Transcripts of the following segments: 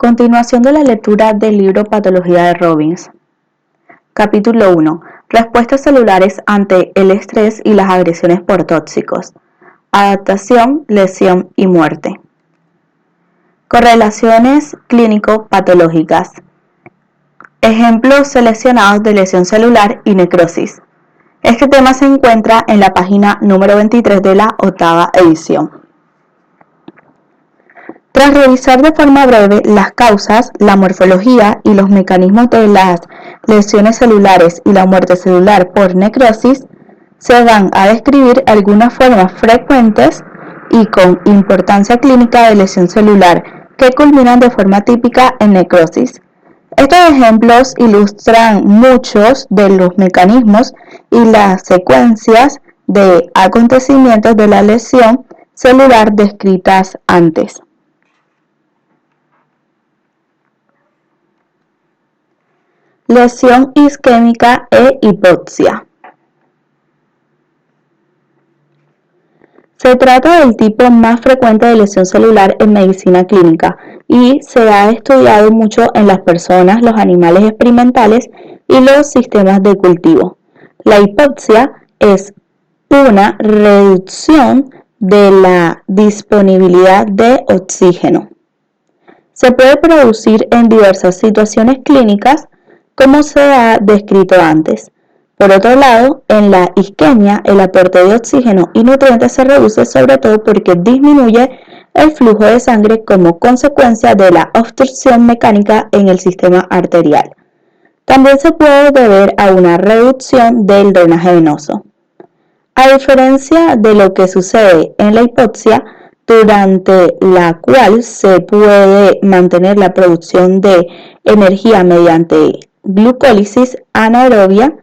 Continuación de la lectura del libro Patología de Robbins. Capítulo 1. Respuestas celulares ante el estrés y las agresiones por tóxicos. Adaptación, lesión y muerte. Correlaciones clínico-patológicas. Ejemplos seleccionados de lesión celular y necrosis. Este tema se encuentra en la página número 23 de la 8ª edición. Tras revisar de forma breve las causas, la morfología y los mecanismos de las lesiones celulares y la muerte celular por necrosis, se van a describir algunas formas frecuentes y con importancia clínica de lesión celular que culminan de forma típica en necrosis. Estos ejemplos ilustran muchos de los mecanismos y las secuencias de acontecimientos de la lesión celular descritas antes. Lesión isquémica e hipoxia. Se trata del tipo más frecuente de lesión celular en medicina clínica y se ha estudiado mucho en las personas, los animales experimentales y los sistemas de cultivo. La hipoxia es una reducción de la disponibilidad de oxígeno. Se puede producir en diversas situaciones clínicas, como se ha descrito antes. Por otro lado, en la isquemia, el aporte de oxígeno y nutrientes se reduce sobre todo porque disminuye el flujo de sangre como consecuencia de la obstrucción mecánica en el sistema arterial. También se puede deber a una reducción del drenaje venoso. A diferencia de lo que sucede en la hipoxia, durante la cual se puede mantener la producción de energía mediante glucólisis anaerobia,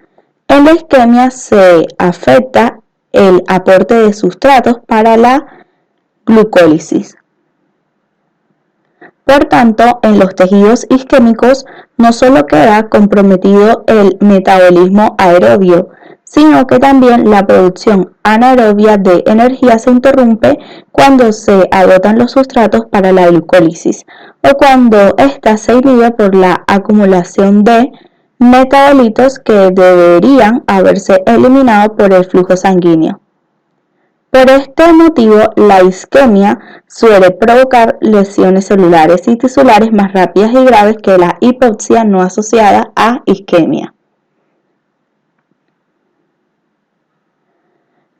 en la isquemia se afecta el aporte de sustratos para la glucólisis. Por tanto, en los tejidos isquémicos no solo queda comprometido el metabolismo aerobio, sino que también la producción anaerobia de energía se interrumpe cuando se agotan los sustratos para la glucólisis o cuando ésta se inhibe por la acumulación de metabolitos que deberían haberse eliminado por el flujo sanguíneo. Por este motivo, la isquemia suele provocar lesiones celulares y tisulares más rápidas y graves que la hipoxia no asociada a isquemia.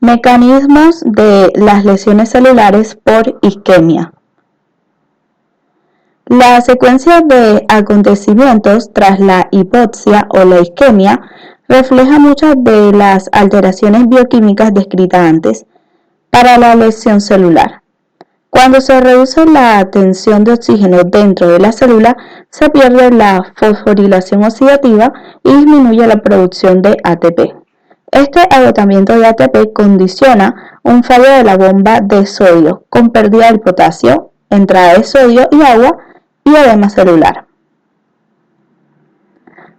Mecanismos de las lesiones celulares por isquemia. La secuencia de acontecimientos tras la hipoxia o la isquemia refleja muchas de las alteraciones bioquímicas descritas antes para la lesión celular. Cuando se reduce la tensión de oxígeno dentro de la célula, se pierde la fosforilación oxidativa y disminuye la producción de ATP. Este agotamiento de ATP condiciona un fallo de la bomba de sodio con pérdida del potasio, entrada de sodio y agua y edema celular.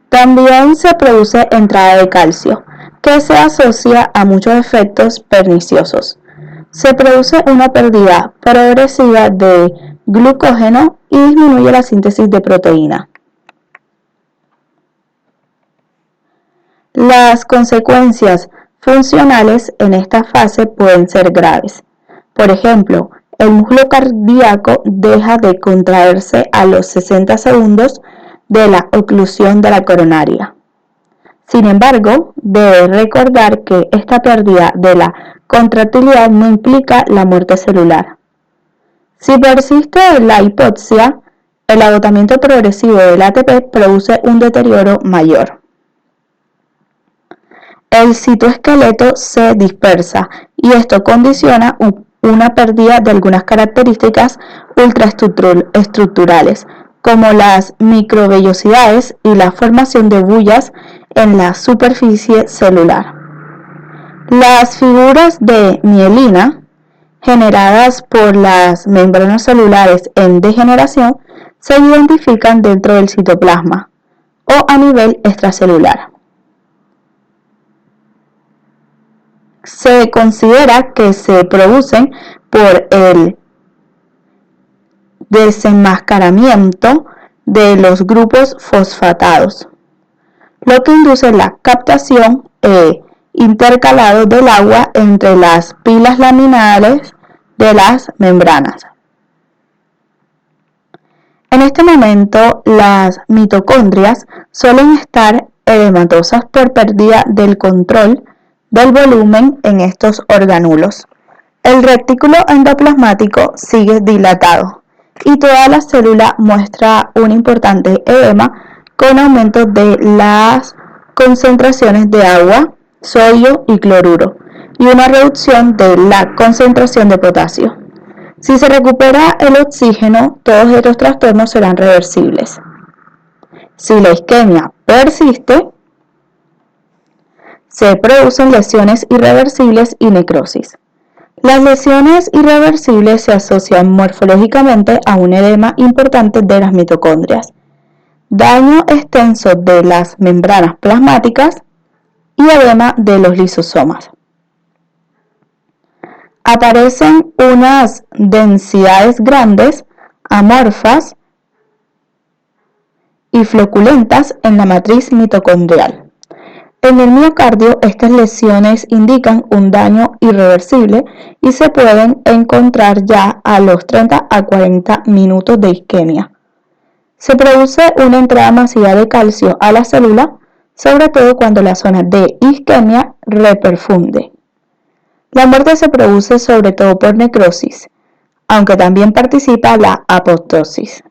También se produce entrada de calcio, que se asocia a muchos efectos perniciosos. Se produce una pérdida progresiva de glucógeno y disminuye la síntesis de proteína. Las consecuencias funcionales en esta fase pueden ser graves. Por ejemplo, el músculo cardíaco deja de contraerse a los 60 segundos de la oclusión de la coronaria. Sin embargo, debe recordar que esta pérdida de la contractilidad no implica la muerte celular. Si persiste la hipoxia, el agotamiento progresivo del ATP produce un deterioro mayor. El citoesqueleto se dispersa y esto condiciona una pérdida de algunas características ultraestructurales, como las microvellosidades y la formación de bullas en la superficie celular. Las figuras de mielina, generadas por las membranas celulares en degeneración, se identifican dentro del citoplasma o a nivel extracelular. Se considera que se producen por el desenmascaramiento de los grupos fosfatados, lo que induce la captación e intercalado del agua entre las pilas laminares de las membranas. En este momento, las mitocondrias suelen estar edematosas por pérdida del control del volumen en estos orgánulos. El retículo endoplasmático sigue dilatado y toda la célula muestra un importante edema con aumento de las concentraciones de agua, sodio y cloruro y una reducción de la concentración de potasio. Si se recupera el oxígeno, todos estos trastornos serán reversibles. Si la isquemia persiste, se producen lesiones irreversibles y necrosis. Las lesiones irreversibles se asocian morfológicamente a un edema importante de las mitocondrias, daño extenso de las membranas plasmáticas y edema de los lisosomas. Aparecen unas densidades grandes, amorfas y floculentas en la matriz mitocondrial. En el miocardio, estas lesiones indican un daño irreversible y se pueden encontrar ya a los 30 a 40 minutos de isquemia. Se produce una entrada masiva de calcio a la célula, sobre todo cuando la zona de isquemia reperfunde. La muerte se produce sobre todo por necrosis, aunque también participa la apoptosis.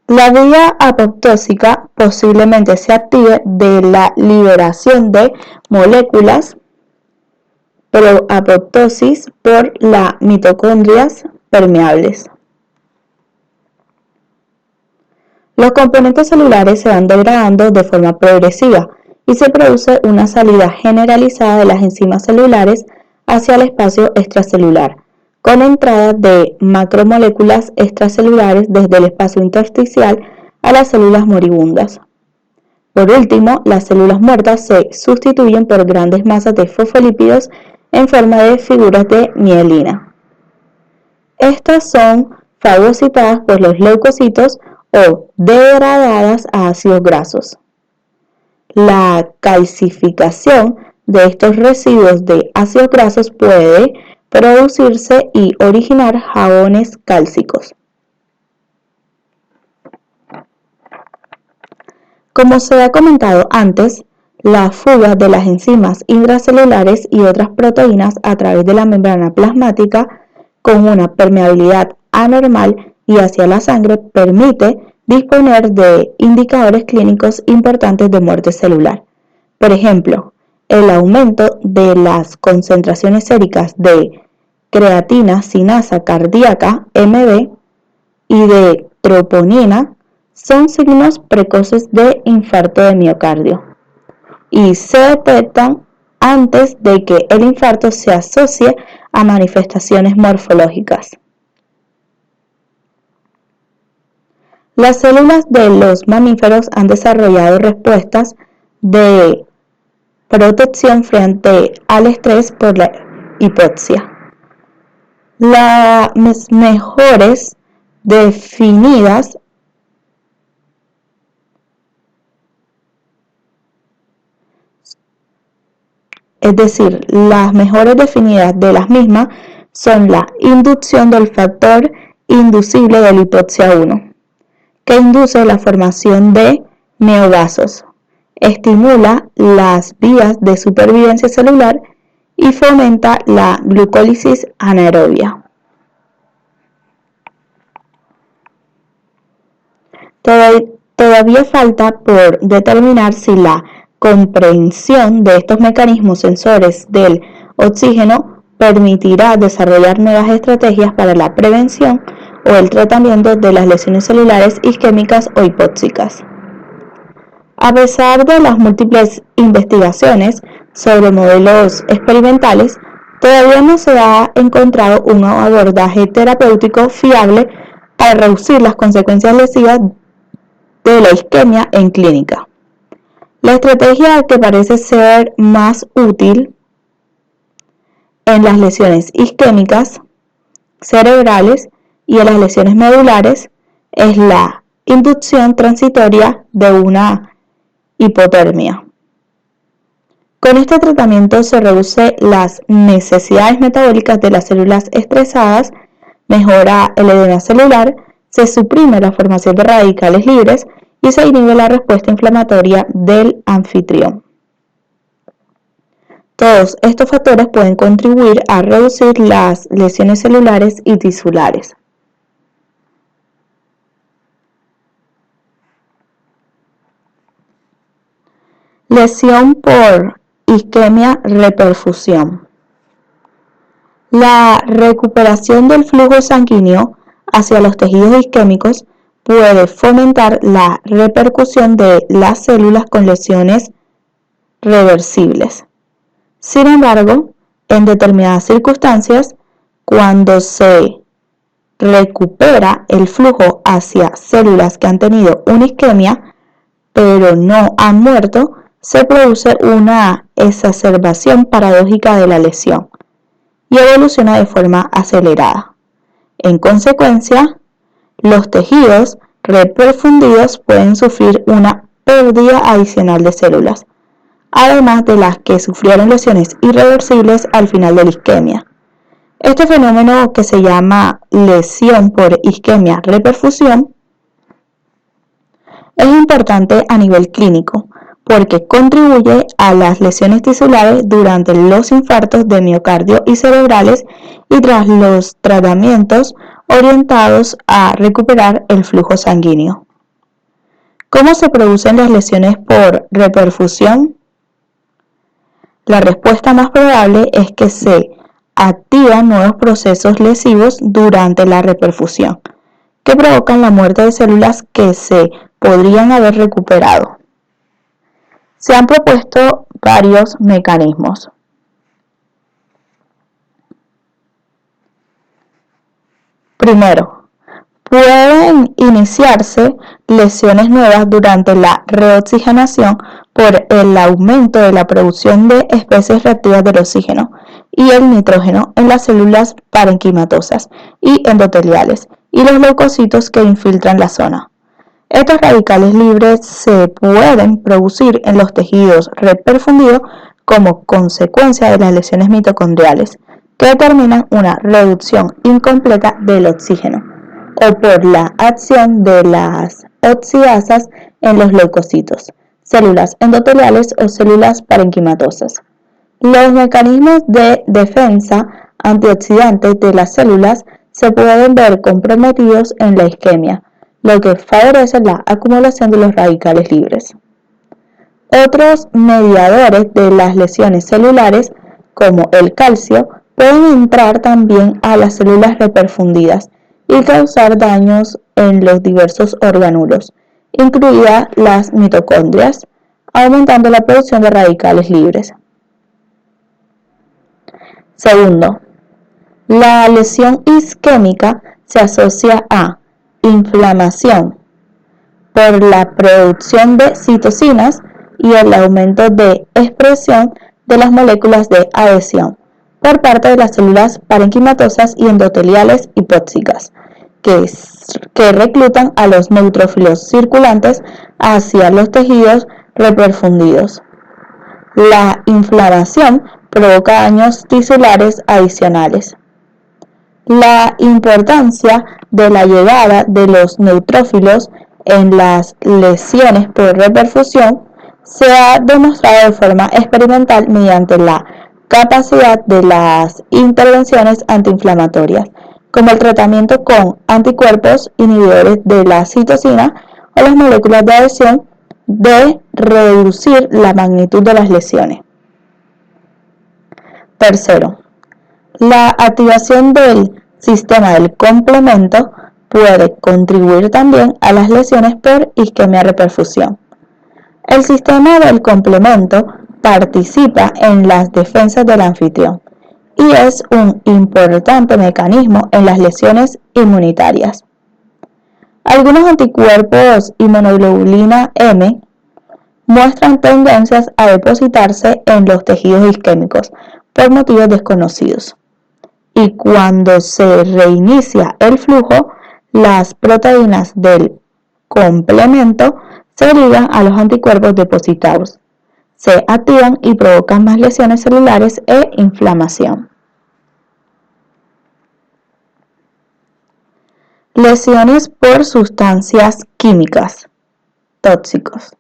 La vía apoptósica posiblemente se active de la liberación de moléculas pro-apoptosis por las mitocondrias permeables. Los componentes celulares se van degradando de forma progresiva y se produce una salida generalizada de las enzimas celulares hacia el espacio extracelular, con entrada de macromoléculas extracelulares desde el espacio intersticial a las células moribundas. Por último, las células muertas se sustituyen por grandes masas de fosfolípidos en forma de figuras de mielina. Estas son fagocitadas por los leucocitos o degradadas a ácidos grasos. La calcificación de estos residuos de ácidos grasos puede producirse y originar jabones cálcicos. Como se ha comentado antes, la fuga de las enzimas intracelulares y otras proteínas a través de la membrana plasmática con una permeabilidad anormal y hacia la sangre permite disponer de indicadores clínicos importantes de muerte celular. Por ejemplo, el aumento de las concentraciones séricas de creatina sinasa cardíaca, MB, y de troponina son signos precoces de infarto de miocardio y se detectan antes de que el infarto se asocie a manifestaciones morfológicas. Las células de los mamíferos han desarrollado respuestas de protección frente al estrés por la hipoxia. Las mejores definidas de las mismas son la inducción del factor inducible de la hipoxia 1, que induce la formación de neovasos, estimula las vías de supervivencia celular y fomenta la glucólisis anaerobia. Todavía falta por determinar si la comprensión de estos mecanismos sensores del oxígeno permitirá desarrollar nuevas estrategias para la prevención o el tratamiento de las lesiones celulares isquémicas o hipóxicas. A pesar de las múltiples investigaciones sobre modelos experimentales, todavía no se ha encontrado un abordaje terapéutico fiable para reducir las consecuencias lesivas de la isquemia en clínica. La estrategia que parece ser más útil en las lesiones isquémicas cerebrales y en las lesiones medulares es la inducción transitoria de una hipotermia. Con este tratamiento se reduce las necesidades metabólicas de las células estresadas, mejora el edema celular, se suprime la formación de radicales libres y se inhibe la respuesta inflamatoria del anfitrión. Todos estos factores pueden contribuir a reducir las lesiones celulares y tisulares. Lesión por isquemia-reperfusión. La recuperación del flujo sanguíneo hacia los tejidos isquémicos puede fomentar la repercusión de las células con lesiones reversibles. Sin embargo, en determinadas circunstancias, cuando se recupera el flujo hacia células que han tenido una isquemia, pero no han muerto, se produce una exacerbación paradójica de la lesión y evoluciona de forma acelerada. En consecuencia, los tejidos reperfundidos pueden sufrir una pérdida adicional de células, además de las que sufrieron lesiones irreversibles al final de la isquemia. Este fenómeno, que se llama lesión por isquemia-reperfusión, es importante a nivel clínico porque contribuye a las lesiones tisulares durante los infartos de miocardio y cerebrales y tras los tratamientos orientados a recuperar el flujo sanguíneo. ¿Cómo se producen las lesiones por reperfusión? La respuesta más probable es que se activan nuevos procesos lesivos durante la reperfusión, que provocan la muerte de células que se podrían haber recuperado. Se han propuesto varios mecanismos. Primero, pueden iniciarse lesiones nuevas durante la reoxigenación por el aumento de la producción de especies reactivas del oxígeno y el nitrógeno en las células parenquimatosas y endoteliales y los leucocitos que infiltran la zona. Estos radicales libres se pueden producir en los tejidos reperfundidos como consecuencia de las lesiones mitocondriales, que determinan una reducción incompleta del oxígeno, o por la acción de las oxidasas en los leucocitos, células endoteliales o células parenquimatosas. Los mecanismos de defensa antioxidantes de las células se pueden ver comprometidos en la isquemia, lo que favorece la acumulación de los radicales libres. Otros mediadores de las lesiones celulares, como el calcio, pueden entrar también a las células reperfundidas y causar daños en los diversos orgánulos, incluidas las mitocondrias, aumentando la producción de radicales libres. Segundo, la lesión isquémica se asocia a inflamación por la producción de citocinas y el aumento de expresión de las moléculas de adhesión por parte de las células parenquimatosas y endoteliales hipóxicas, que reclutan a los neutrófilos circulantes hacia los tejidos reperfundidos. La inflamación provoca daños tisulares adicionales. La importancia de la llegada de los neutrófilos en las lesiones por reperfusión se ha demostrado de forma experimental mediante la capacidad de las intervenciones antiinflamatorias, como el tratamiento con anticuerpos inhibidores de la citocina o las moléculas de adhesión, de reducir la magnitud de las lesiones. Tercero, la activación del sistema del complemento puede contribuir también a las lesiones por isquemia-reperfusión. El sistema del complemento participa en las defensas del anfitrión y es un importante mecanismo en las lesiones inmunitarias. Algunos anticuerpos inmunoglobulina M muestran tendencias a depositarse en los tejidos isquémicos por motivos desconocidos. y cuando se reinicia el flujo, las proteínas del complemento se ligan a los anticuerpos depositados, se activan y provocan más lesiones celulares e inflamación. Lesiones por sustancias químicas tóxicos.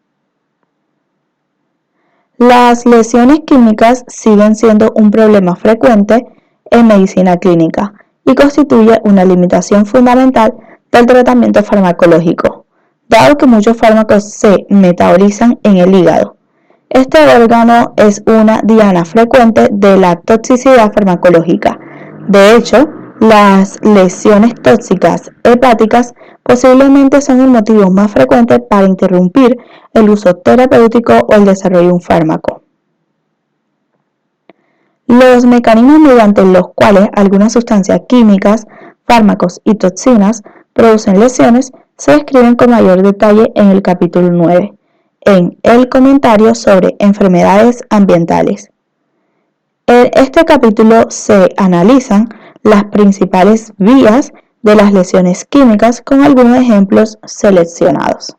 Las lesiones químicas siguen siendo un problema frecuente en medicina clínica y constituye una limitación fundamental del tratamiento farmacológico, dado que muchos fármacos se metabolizan en el hígado. Este órgano es una diana frecuente de la toxicidad farmacológica. De hecho, las lesiones tóxicas hepáticas posiblemente son el motivo más frecuente para interrumpir el uso terapéutico o el desarrollo de un fármaco. Los mecanismos mediante los cuales algunas sustancias químicas, fármacos y toxinas producen lesiones se describen con mayor detalle en el capítulo 9, en el comentario sobre enfermedades ambientales. En este capítulo se analizan las principales vías de las lesiones químicas con algunos ejemplos seleccionados.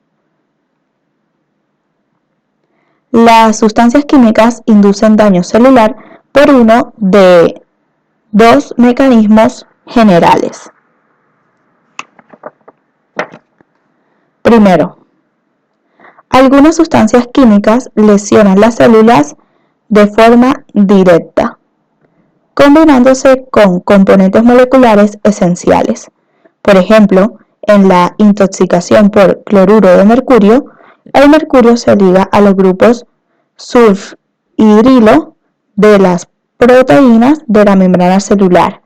Las sustancias químicas inducen daño celular por uno de dos mecanismos generales. Primero, algunas sustancias químicas lesionan las células de forma directa, combinándose con componentes moleculares esenciales. Por ejemplo, en la intoxicación por cloruro de mercurio, el mercurio se liga a los grupos sulfhidrilo de las proteínas de la membrana celular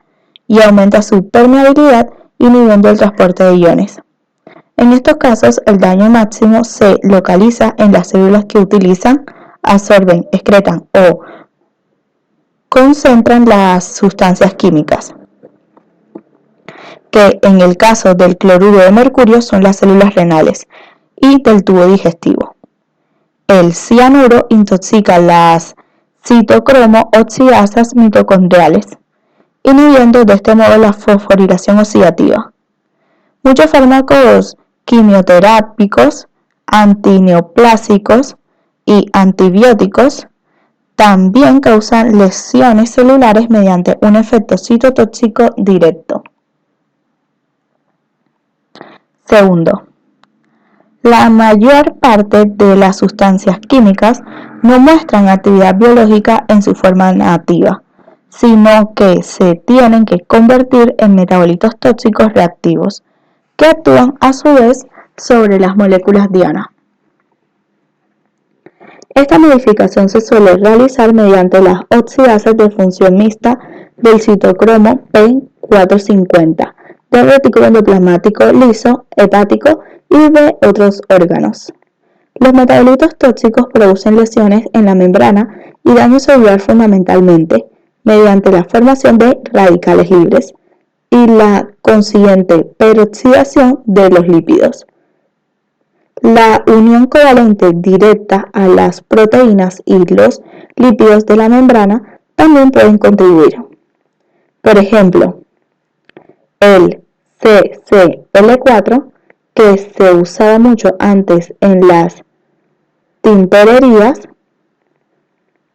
y aumenta su permeabilidad inhibiendo el transporte de iones. En estos casos, el daño máximo se localiza en las células que utilizan, absorben, excretan o concentran las sustancias químicas, que en el caso del cloruro de mercurio son las células renales y del tubo digestivo. El cianuro intoxica las citocromo oxidasas mitocondriales, inhibiendo de este modo la fosforilación oxidativa. Muchos fármacos quimioterápicos, antineoplásicos y antibióticos también causan lesiones celulares mediante un efecto citotóxico directo. Segundo, la mayor parte de las sustancias químicas no muestran actividad biológica en su forma nativa, sino que se tienen que convertir en metabolitos tóxicos reactivos, que actúan a su vez sobre las moléculas diana. Esta modificación se suele realizar mediante las oxidasas de función mixta del citocromo P450, del retículo endoplasmático liso, hepático y de otros órganos. Los metabolitos tóxicos producen lesiones en la membrana y daño celular fundamentalmente mediante la formación de radicales libres y la consiguiente peroxidación de los lípidos. La unión covalente directa a las proteínas y los lípidos de la membrana también pueden contribuir. Por ejemplo, el CCl4, que se usaba mucho antes en las tintorerías,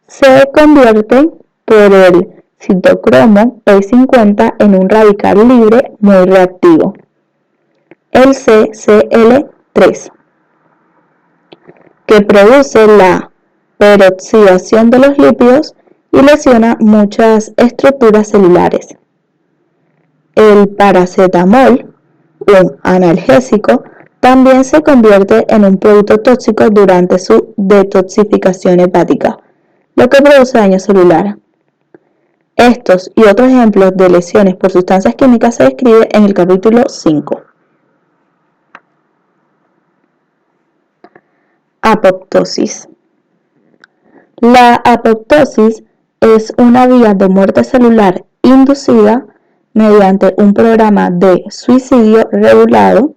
se convierte por el citocromo P50 en un radical libre muy reactivo, el CCl3, que produce la peroxidación de los lípidos y lesiona muchas estructuras celulares. El paracetamol, un analgésico, también se convierte en un producto tóxico durante su detoxificación hepática, lo que produce daño celular. Estos y otros ejemplos de lesiones por sustancias químicas se describen en el capítulo 5. Apoptosis. La apoptosis es una vía de muerte celular inducida mediante un programa de suicidio regulado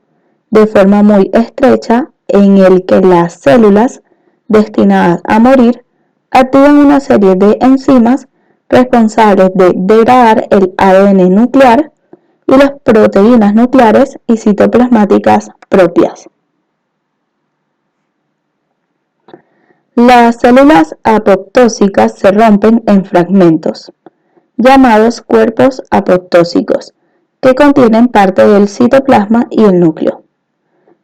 de forma muy estrecha en el que las células destinadas a morir activan una serie de enzimas responsables de degradar el ADN nuclear y las proteínas nucleares y citoplasmáticas propias. Las células apoptósicas se rompen en fragmentos, llamados cuerpos apoptósicos, que contienen parte del citoplasma y el núcleo.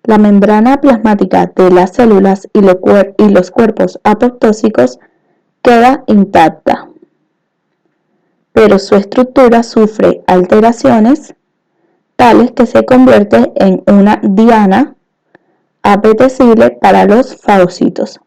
La membrana plasmática de las células y los cuerpos apoptósicos queda intacta, pero su estructura sufre alteraciones tales que se convierte en una diana apetecible para los fagocitos.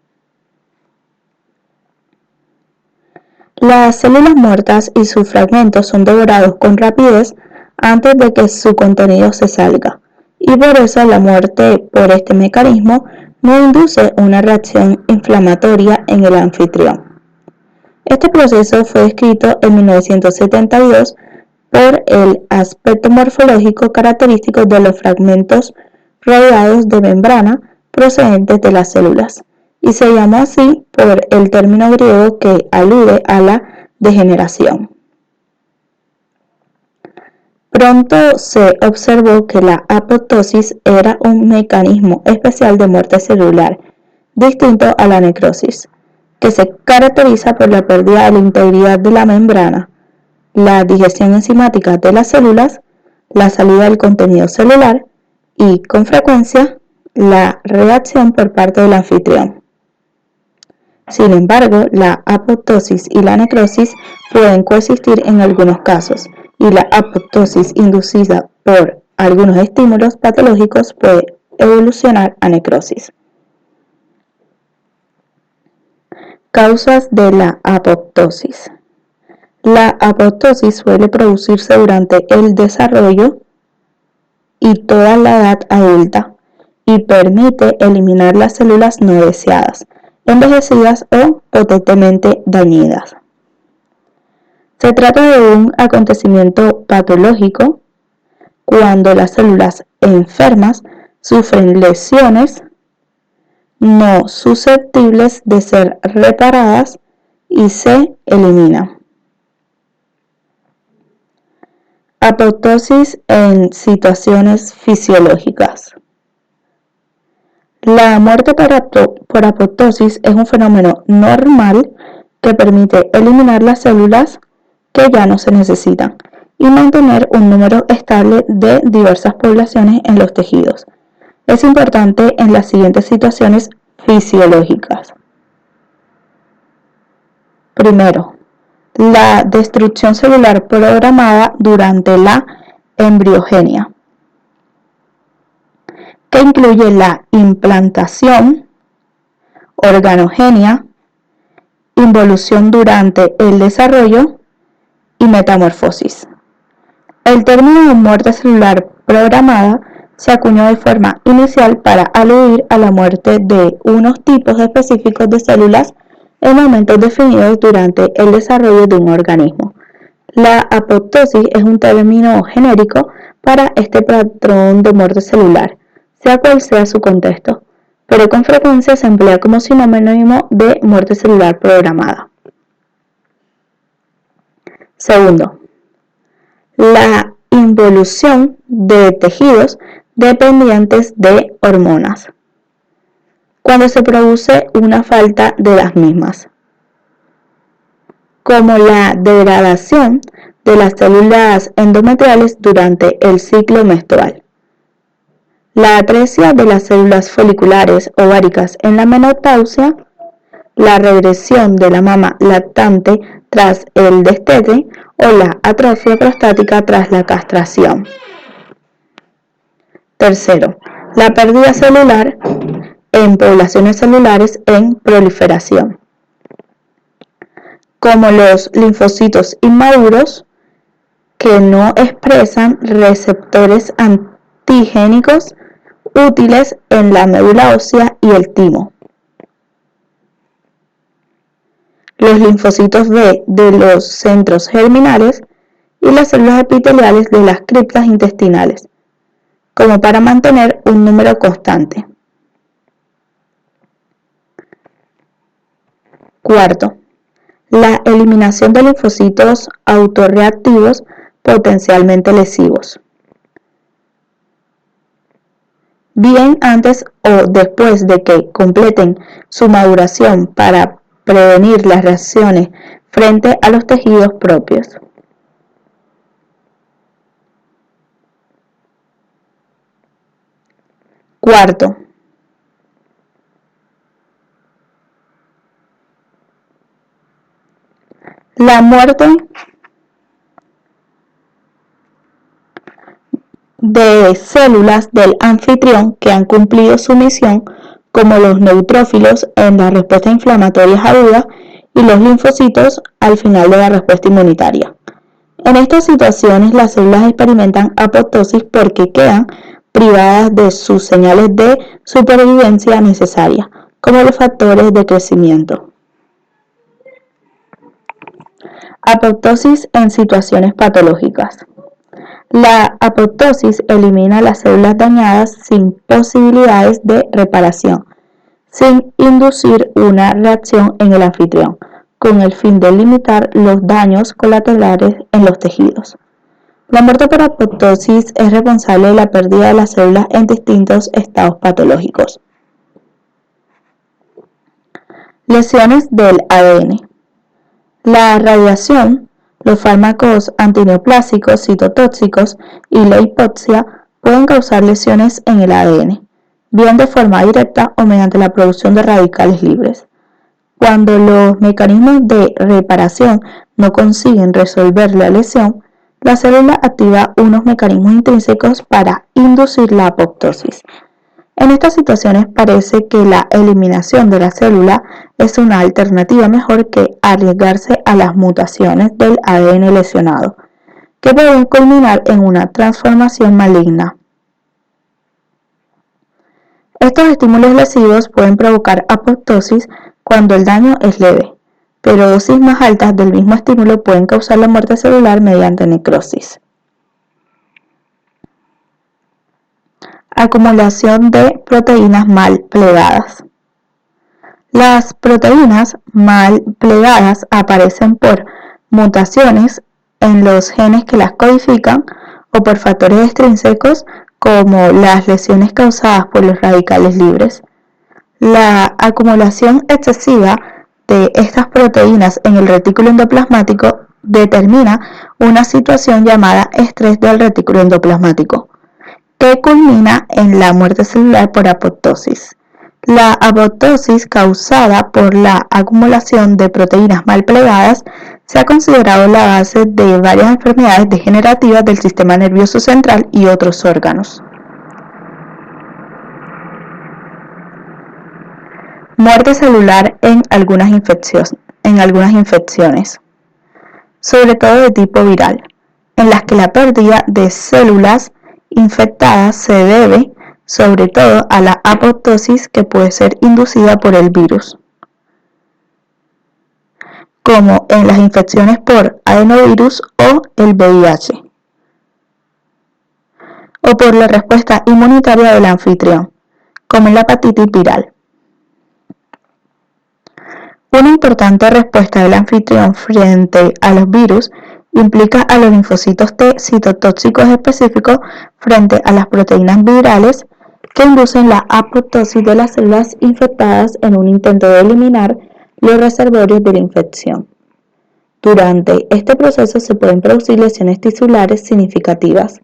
Las células muertas y sus fragmentos son devorados con rapidez antes de que su contenido se salga, y por eso la muerte por este mecanismo no induce una reacción inflamatoria en el anfitrión. Este proceso fue descrito en 1972 por el aspecto morfológico característico de los fragmentos rodeados de membrana procedentes de las células, y se llamó así por el término griego que alude a la degeneración. Pronto se observó que la apoptosis era un mecanismo especial de muerte celular, distinto a la necrosis, que se caracteriza por la pérdida de la integridad de la membrana, la digestión enzimática de las células, la salida del contenido celular y, con frecuencia, la reacción por parte del anfitrión. Sin embargo, la apoptosis y la necrosis pueden coexistir en algunos casos, y la apoptosis inducida por algunos estímulos patológicos puede evolucionar a necrosis. Causas de la apoptosis. La apoptosis suele producirse durante el desarrollo y toda la edad adulta y permite eliminar las células no deseadas, envejecidas o potentemente dañadas. Se trata de un acontecimiento patológico cuando las células enfermas sufren lesiones no susceptibles de ser reparadas y se eliminan. Apoptosis en situaciones fisiológicas. La muerte por apoptosis es un fenómeno normal que permite eliminar las células que ya no se necesitan y mantener un número estable de diversas poblaciones en los tejidos. Es importante en las siguientes situaciones fisiológicas. Primero, la destrucción celular programada durante la embriogenia, que incluye la implantación, organogenia, involución durante el desarrollo y metamorfosis. El término de muerte celular programada se acuñó de forma inicial para aludir a la muerte de unos tipos específicos de células en momentos definidos durante el desarrollo de un organismo. La apoptosis es un término genérico para este patrón de muerte celular, sea cual sea su contexto, pero con frecuencia se emplea como sinónimo de muerte celular programada. Segundo, la involución de tejidos dependientes de hormonas, cuando se produce una falta de las mismas, como la degradación de las células endometriales durante el ciclo menstrual, la atresia de las células foliculares ováricas en la menopausia, la regresión de la mama lactante tras el destete o la atrofia prostática tras la castración. Tercero, la pérdida celular en poblaciones celulares en proliferación, como los linfocitos inmaduros que no expresan receptores antigénicos útiles en la médula ósea y el timo. Los linfocitos B de los centros germinales y las células epiteliales de las criptas intestinales, como para mantener un número constante. Cuarto, la eliminación de linfocitos autorreactivos potencialmente lesivos, bien antes o después de que completen su maduración para prevenir las reacciones frente a los tejidos propios. Cuarto, la muerte de células del anfitrión que han cumplido su misión, como los neutrófilos en la respuesta inflamatoria aguda y los linfocitos al final de la respuesta inmunitaria. En estas situaciones, las células experimentan apoptosis porque quedan privadas de sus señales de supervivencia necesarias, como los factores de crecimiento. Apoptosis en situaciones patológicas. La apoptosis elimina las células dañadas sin posibilidades de reparación, sin inducir una reacción en el anfitrión, con el fin de limitar los daños colaterales en los tejidos. La muerte por apoptosis es responsable de la pérdida de las células en distintos estados patológicos. Lesiones del ADN. La radiación, los fármacos antineoplásicos, citotóxicos y la hipoxia pueden causar lesiones en el ADN, bien de forma directa o mediante la producción de radicales libres. Cuando los mecanismos de reparación no consiguen resolver la lesión, la célula activa unos mecanismos intrínsecos para inducir la apoptosis. En estas situaciones parece que la eliminación de la célula es una alternativa mejor que arriesgarse a las mutaciones del ADN lesionado, que pueden culminar en una transformación maligna. Estos estímulos lesivos pueden provocar apoptosis cuando el daño es leve, pero dosis más altas del mismo estímulo pueden causar la muerte celular mediante necrosis. Acumulación de proteínas mal plegadas. Las proteínas mal plegadas aparecen por mutaciones en los genes que las codifican o por factores extrínsecos como las lesiones causadas por los radicales libres. La acumulación excesiva de estas proteínas en el retículo endoplasmático determina una situación llamada estrés del retículo endoplasmático, que culmina en la muerte celular por apoptosis. La apoptosis causada por la acumulación de proteínas mal plegadas se ha considerado la base de varias enfermedades degenerativas del sistema nervioso central y otros órganos. Muerte celular en algunas infecciones, sobre todo de tipo viral, en las que la pérdida de células infectadas se debe sobre todo a la apoptosis que puede ser inducida por el virus, como en las infecciones por adenovirus o el VIH, o por la respuesta inmunitaria del anfitrión, como en la hepatitis viral. Una importante respuesta del anfitrión frente a los virus implica a los linfocitos T citotóxicos específicos frente a las proteínas virales que inducen la apoptosis de las células infectadas en un intento de eliminar los reservorios de la infección. Durante este proceso se pueden producir lesiones tisulares significativas.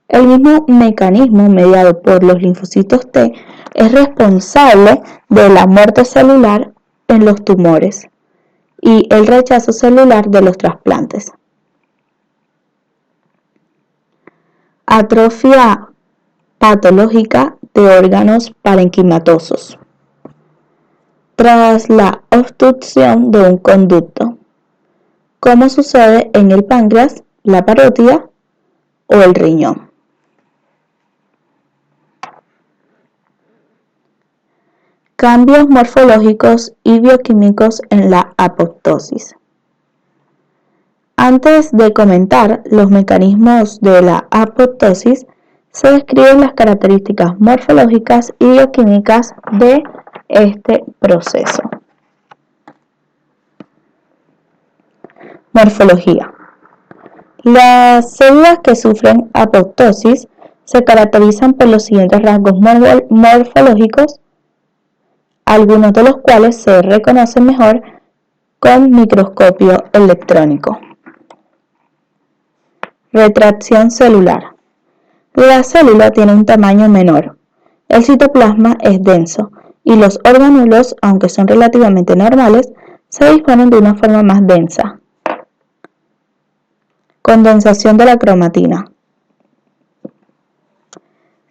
El mismo mecanismo mediado por los linfocitos T es responsable de la muerte celular en los tumores y el rechazo celular de los trasplantes. Atrofia patológica de órganos parenquimatosos. Tras la obstrucción de un conducto, como sucede en el páncreas, la parótida o el riñón. Cambios morfológicos y bioquímicos en la apoptosis. Antes de comentar los mecanismos de la apoptosis, se describen las características morfológicas y bioquímicas de este proceso. Morfología. Las células que sufren apoptosis se caracterizan por los siguientes rasgos morfológicos, algunos de los cuales se reconocen mejor con microscopio electrónico. Retracción celular. La célula tiene un tamaño menor. El citoplasma es denso y los orgánulos, aunque son relativamente normales, se disponen de una forma más densa. Condensación de la cromatina.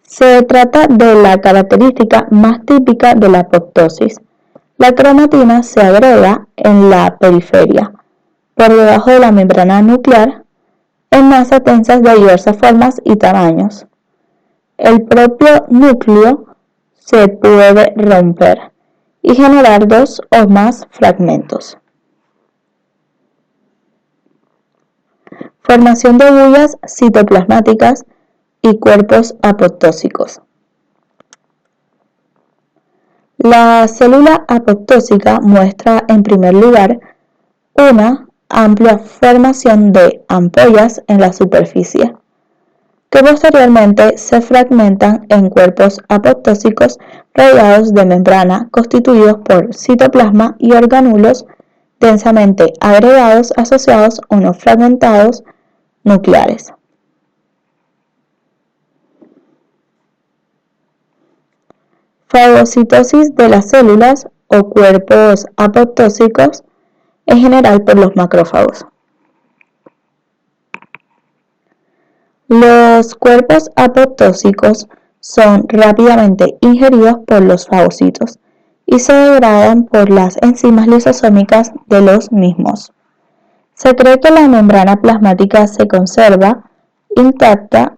Se trata de la característica más típica de la apoptosis. La cromatina se agrega en la periferia, por debajo de la membrana nuclear, en masas densas de diversas formas y tamaños. El propio núcleo se puede romper y generar dos o más fragmentos. Formación de bullas citoplasmáticas y cuerpos apoptósicos. La célula apoptósica muestra en primer lugar una amplia formación de ampollas en la superficie, que posteriormente se fragmentan en cuerpos apoptósicos rodeados de membrana constituidos por citoplasma y orgánulos densamente agregados asociados o no fragmentados nucleares. Fagocitosis de las células o cuerpos apoptósicos, en general por los macrófagos. Los cuerpos apoptósicos son rápidamente ingeridos por los fagocitos y se degradan por las enzimas lisosómicas de los mismos. Se cree que la membrana plasmática se conserva intacta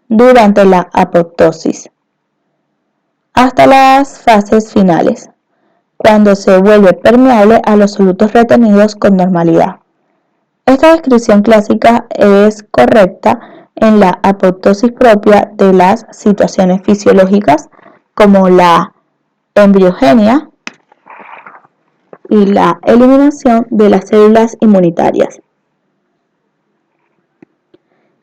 durante la apoptosis hasta las fases finales, cuando se vuelve permeable a los solutos retenidos con normalidad. Esta descripción clásica es correcta en la apoptosis propia de las situaciones fisiológicas como la embriogenia y la eliminación de las células inmunitarias.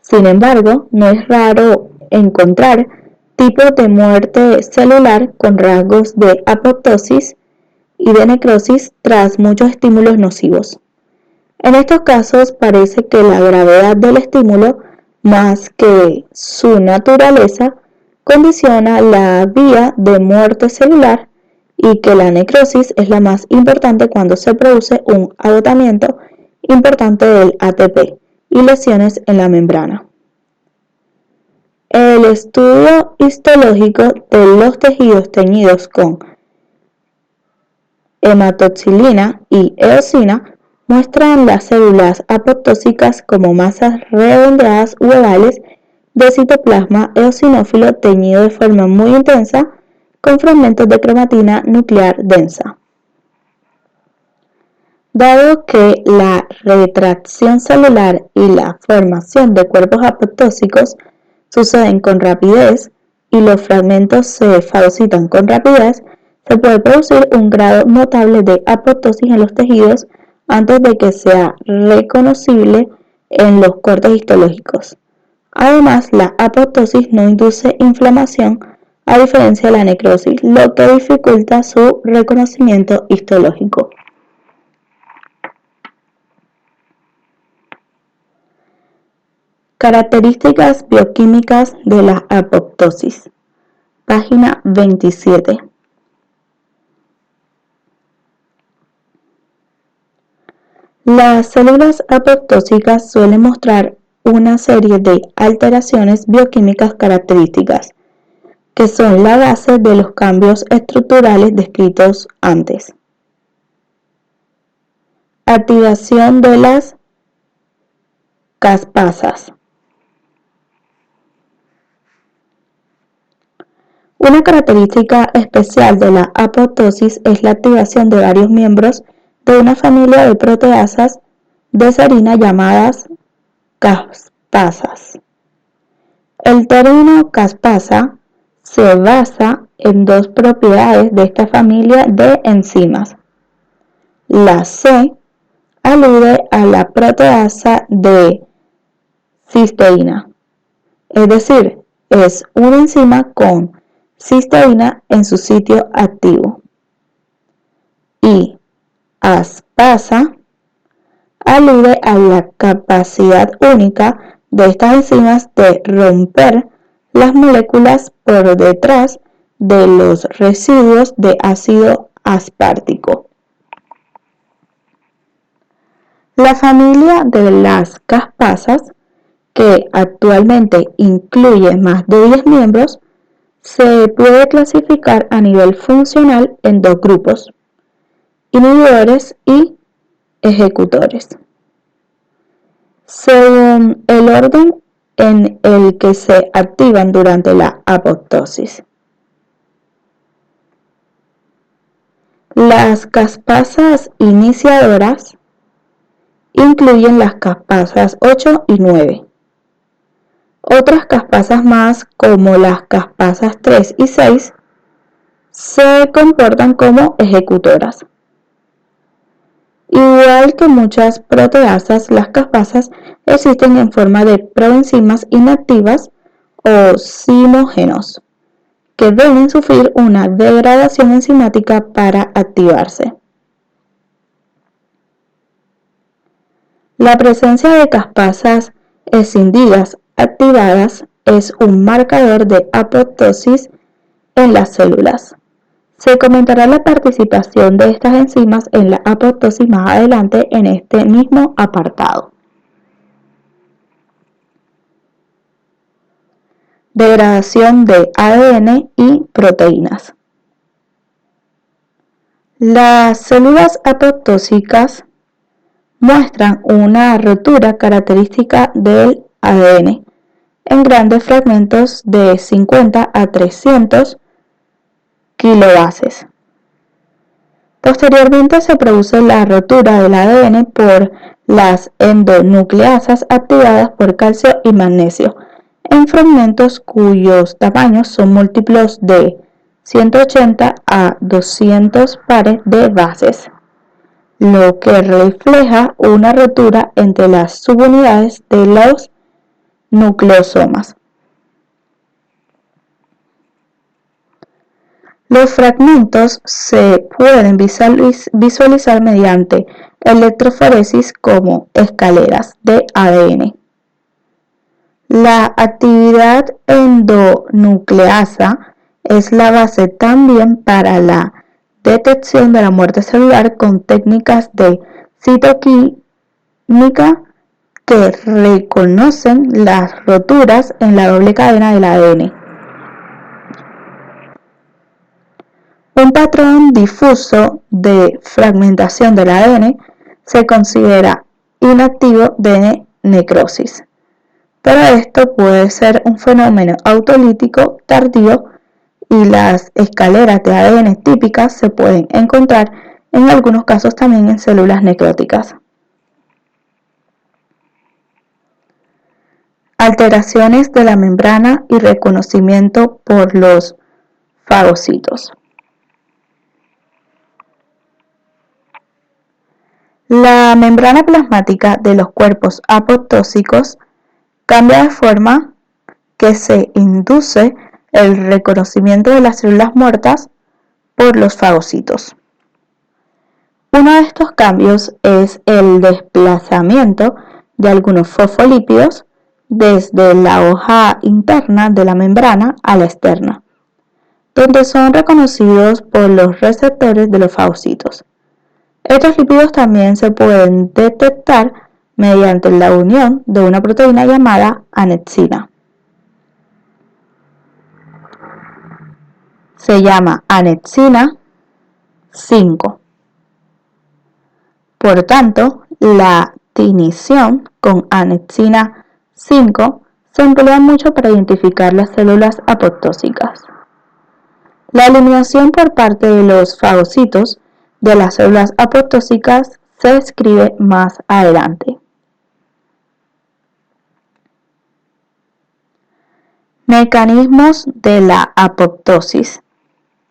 Sin embargo, no es raro encontrar tipos de muerte celular con rasgos de apoptosis y de necrosis tras muchos estímulos nocivos. En estos casos parece que la gravedad del estímulo, más que su naturaleza, condiciona la vía de muerte celular y que la necrosis es la más importante cuando se produce un agotamiento importante del ATP y lesiones en la membrana. El estudio histológico de los tejidos teñidos con hematoxilina y eosina muestran las células apoptósicas como masas redondeadas u ovales de citoplasma eosinófilo teñido de forma muy intensa con fragmentos de cromatina nuclear densa. Dado que la retracción celular y la formación de cuerpos apoptósicos suceden con rapidez y los fragmentos se fagocitan con rapidez, se puede producir un grado notable de apoptosis en los tejidos antes de que sea reconocible en los cortes histológicos. Además, la apoptosis no induce inflamación a diferencia de la necrosis, lo que dificulta su reconocimiento histológico. Características bioquímicas de la apoptosis. Página 27. Las células apoptósicas suelen mostrar una serie de alteraciones bioquímicas características, que son la base de los cambios estructurales descritos antes. Activación de las caspasas. Una característica especial de la apoptosis es la activación de varios miembros de una familia de proteasas de serina llamadas caspasas. El término caspasa se basa en dos propiedades de esta familia de enzimas. La C alude a la proteasa de cisteína, es decir, es una enzima con cisteína en su sitio activo. Y aspasa alude a la capacidad única de estas enzimas de romper las moléculas por detrás de los residuos de ácido aspartico. La familia de las caspasas, que actualmente incluye más de 10 miembros, se puede clasificar a nivel funcional en dos grupos: inhibidores y ejecutores, según el orden en el que se activan durante la apoptosis. Las caspasas iniciadoras incluyen las caspasas 8 y 9. Otras caspasas más, como las caspasas 3 y 6, se comportan como ejecutoras. Igual que muchas proteasas, las caspasas existen en forma de proenzimas inactivas o simógenos, que deben sufrir una degradación enzimática para activarse. La presencia de caspasas escindidas activadas es un marcador de apoptosis en las células. Se comentará la participación de estas enzimas en la apoptosis más adelante en este mismo apartado. Degradación de ADN y proteínas. Las células apoptósicas muestran una rotura característica del ADN en grandes fragmentos de 50 a 300 kilobases. Posteriormente se produce la rotura del ADN por las endonucleasas activadas por calcio y magnesio en fragmentos cuyos tamaños son múltiplos de 180 a 200 pares de bases, lo que refleja una rotura entre las subunidades de los nucleosomas. Los fragmentos se pueden visualizar mediante electroforesis como escaleras de ADN. La actividad endonucleasa es la base también para la detección de la muerte celular con técnicas de citoquímica que reconocen las roturas en la doble cadena del ADN. Un patrón difuso de fragmentación del ADN se considera inactivo de necrosis, pero esto puede ser un fenómeno autolítico tardío y las escaleras de ADN típicas se pueden encontrar en algunos casos también en células necróticas. Alteraciones de la membrana y reconocimiento por los fagocitos. La membrana plasmática de los cuerpos apoptósicos cambia de forma que se induce el reconocimiento de las células muertas por los fagocitos. Uno de estos cambios es el desplazamiento de algunos fosfolípidos desde la hoja interna de la membrana a la externa, donde son reconocidos por los receptores de los fagocitos. Estos lípidos también se pueden detectar mediante la unión de una proteína llamada anexina. Se llama anexina 5. Por tanto, la tinción con anexina 5 se emplea mucho para identificar las células apoptósicas. La eliminación por parte de los fagocitos de las células apoptósicas se describe más adelante. Mecanismos de la apoptosis.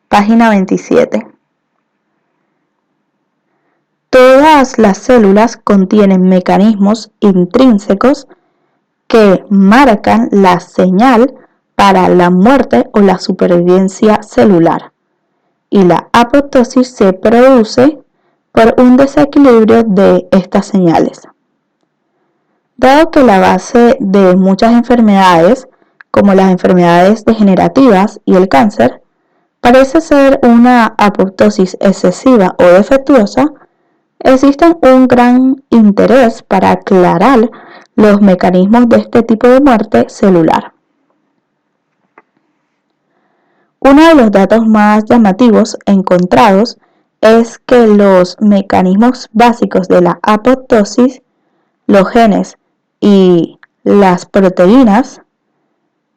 Página 27. Todas las células contienen mecanismos intrínsecos que marcan la señal para la muerte o la supervivencia celular, y la apoptosis se produce por un desequilibrio de estas señales. Dado que la base de muchas enfermedades, como las enfermedades degenerativas y el cáncer, parece ser una apoptosis excesiva o defectuosa, existe un gran interés para aclarar los mecanismos de este tipo de muerte celular. Uno de los datos más llamativos encontrados es que los mecanismos básicos de la apoptosis, los genes y las proteínas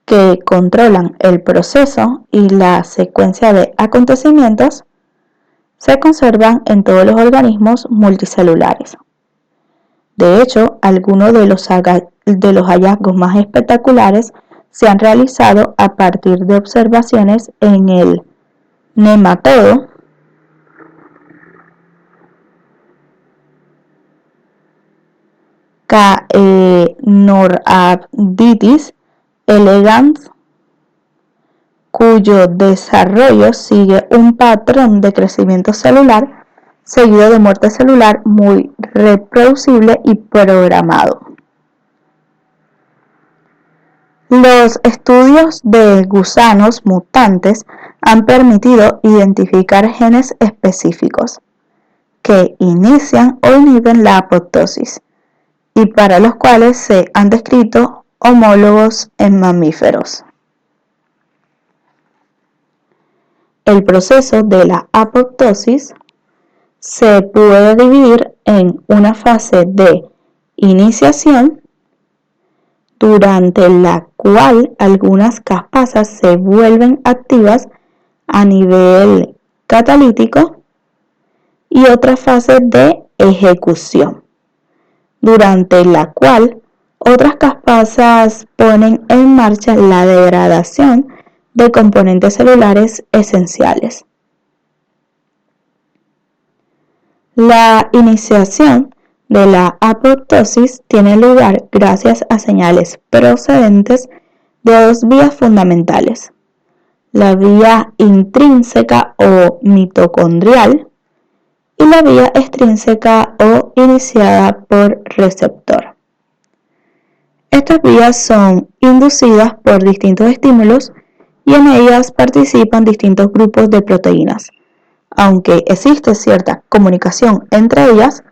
que controlan el proceso y la secuencia de acontecimientos, se conservan en todos los organismos multicelulares. De hecho, algunos de los hallazgos más espectaculares se han realizado a partir de observaciones en el nematodo Caenorhabditis elegans, cuyo desarrollo sigue un patrón de crecimiento celular seguido de muerte celular muy reproducible y programado. Los estudios de gusanos mutantes han permitido identificar genes específicos que inician o inhiben la apoptosis y para los cuales se han descrito homólogos en mamíferos. El proceso de la apoptosis se puede dividir en una fase de iniciación, durante la cual algunas caspasas se vuelven activas a nivel catalítico, y otra fase de ejecución, durante la cual otras caspasas ponen en marcha la degradación de componentes celulares esenciales. La iniciación de la apoptosis tiene lugar gracias a señales procedentes de dos vías fundamentales: la vía intrínseca o mitocondrial y la vía extrínseca o iniciada por receptor. Estas vías son inducidas por distintos estímulos y en ellas participan distintos grupos de proteínas. Aunque existe cierta comunicación entre ellas,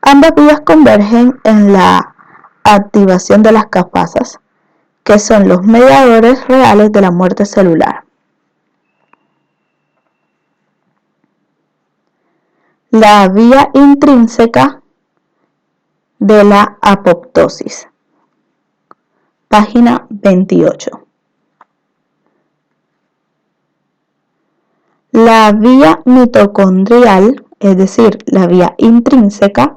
ambas vías convergen en la activación de las caspasas, que son los mediadores reales de la muerte celular. La vía intrínseca de la apoptosis. Página 28. La vía mitocondrial, es decir, la vía intrínseca,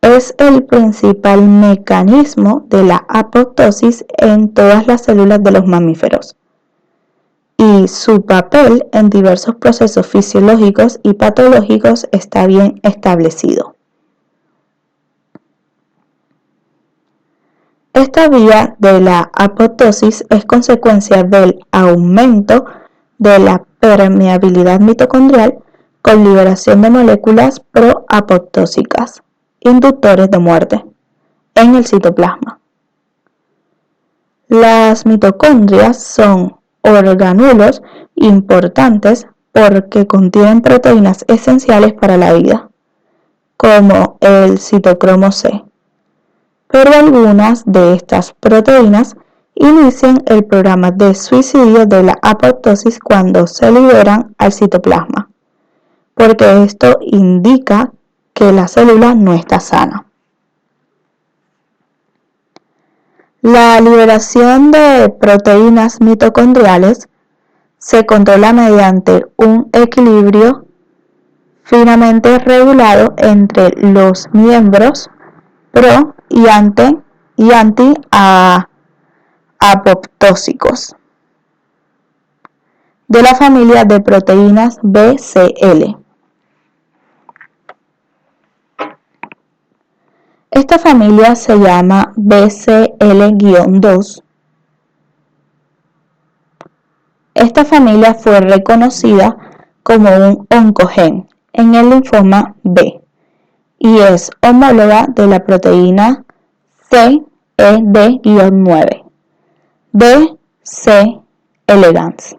es el principal mecanismo de la apoptosis en todas las células de los mamíferos, y su papel en diversos procesos fisiológicos y patológicos está bien establecido. Esta vía de la apoptosis es consecuencia del aumento de la permeabilidad mitocondrial con liberación de moléculas proapoptósicas, inductores de muerte, en el citoplasma. Las mitocondrias son orgánulos importantes porque contienen proteínas esenciales para la vida, como el citocromo C, pero algunas de estas proteínas inician el programa de suicidio de la apoptosis cuando se liberan al citoplasma, porque esto indica que la célula no está sana. La liberación de proteínas mitocondriales se controla mediante un equilibrio finamente regulado entre los miembros pro y anti-apoptósicos de la familia de proteínas BCL. Esta familia se llama BCL-2. Esta familia fue reconocida como un oncogen en el linfoma B y es homóloga de la proteína CED-9 de C. elegans.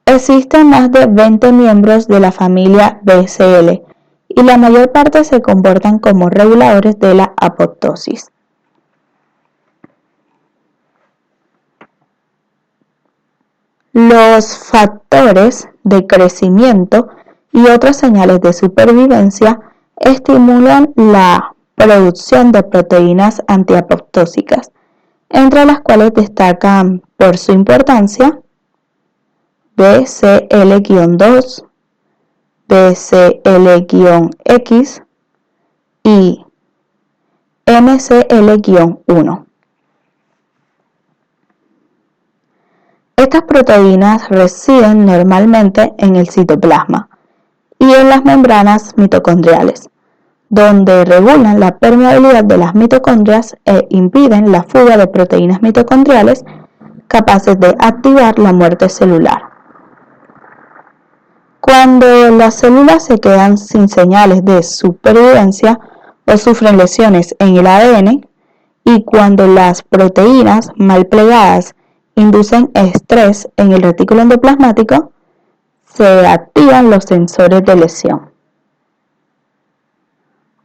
Existen más de 20 miembros de la familia BCL y la mayor parte se comportan como reguladores de la apoptosis. Los factores de crecimiento y otras señales de supervivencia estimulan la producción de proteínas antiapoptósicas, entre las cuales destacan por su importancia BCL-2, BCL-X y MCL-1. Estas proteínas residen normalmente en el citoplasma y en las membranas mitocondriales, donde regulan la permeabilidad de las mitocondrias e impiden la fuga de proteínas mitocondriales capaces de activar la muerte celular. Cuando las células se quedan sin señales de supervivencia o sufren lesiones en el ADN, y cuando las proteínas mal plegadas inducen estrés en el retículo endoplasmático, se activan los sensores de lesión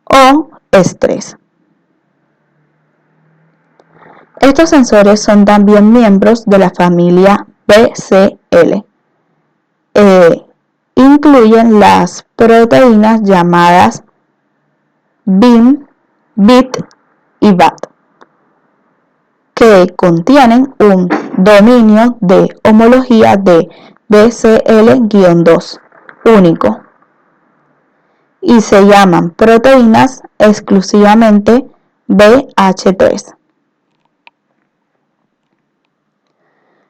o estrés. Estos sensores son también miembros de la familia BCL. Incluyen las proteínas llamadas BIM, BIT y BAT, que contienen un dominio de homología de BCL-2 único y se llaman proteínas exclusivamente BH3.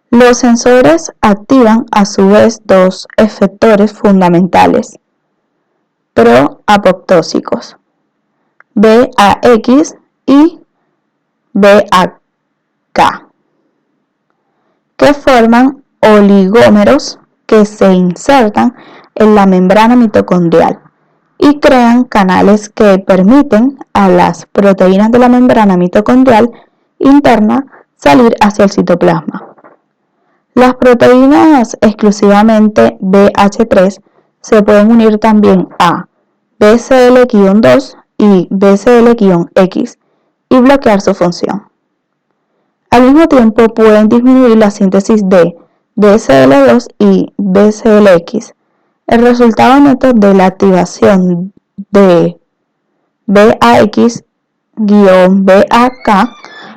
Los sensores activan a su vez dos efectores fundamentales proapoptósicos, BAX y BAK, que forman oligómeros que se insertan en la membrana mitocondrial y crean canales que permiten a las proteínas de la membrana mitocondrial interna salir hacia el citoplasma. Las proteínas exclusivamente BH3 se pueden unir también a BCL-2 y BCL-X y bloquear su función. Al mismo tiempo pueden disminuir la síntesis de BCL2 y BCLX. El resultado neto de la activación de BAX-BAK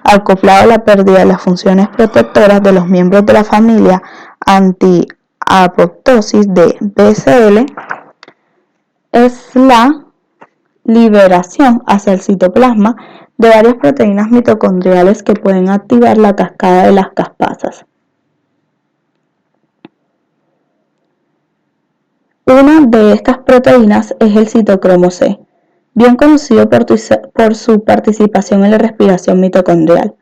acoplado a la pérdida de las funciones protectoras de los miembros de la familia anti-apoptosis de BCL es la liberación hacia el citoplasma de varias proteínas mitocondriales que pueden activar la cascada de las caspasas. Una de estas proteínas es el citocromo C, bien conocido por su participación en la respiración mitocondrial.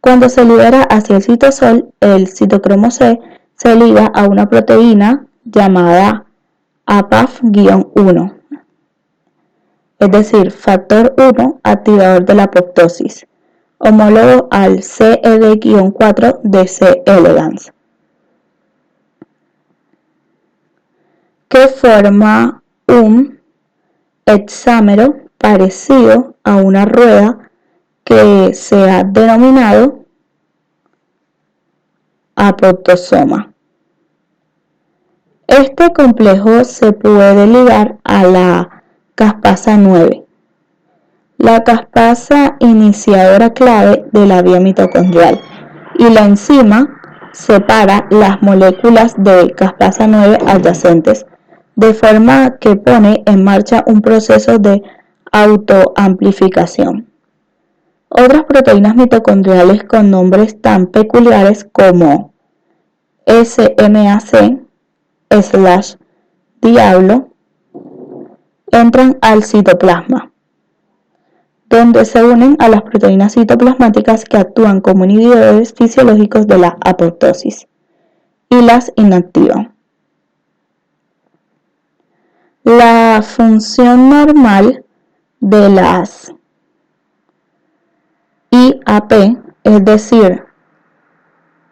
Cuando se libera hacia el citosol, el citocromo C se liga a una proteína llamada APAF-1, es decir, factor 1 activador de la apoptosis, homólogo al CED-4 de C. elegans, que forma un hexámero parecido a una rueda que se ha denominado apoptosoma. Este complejo se puede ligar a la caspasa 9, la caspasa iniciadora clave de la vía mitocondrial, y la enzima separa las moléculas de caspasa 9 adyacentes, de forma que pone en marcha un proceso de autoamplificación. Otras proteínas mitocondriales con nombres tan peculiares como SMAC/diablo, entran al citoplasma, donde se unen a las proteínas citoplasmáticas que actúan como inhibidores fisiológicos de la apoptosis y las inactivan. La función normal de las IAP, es decir,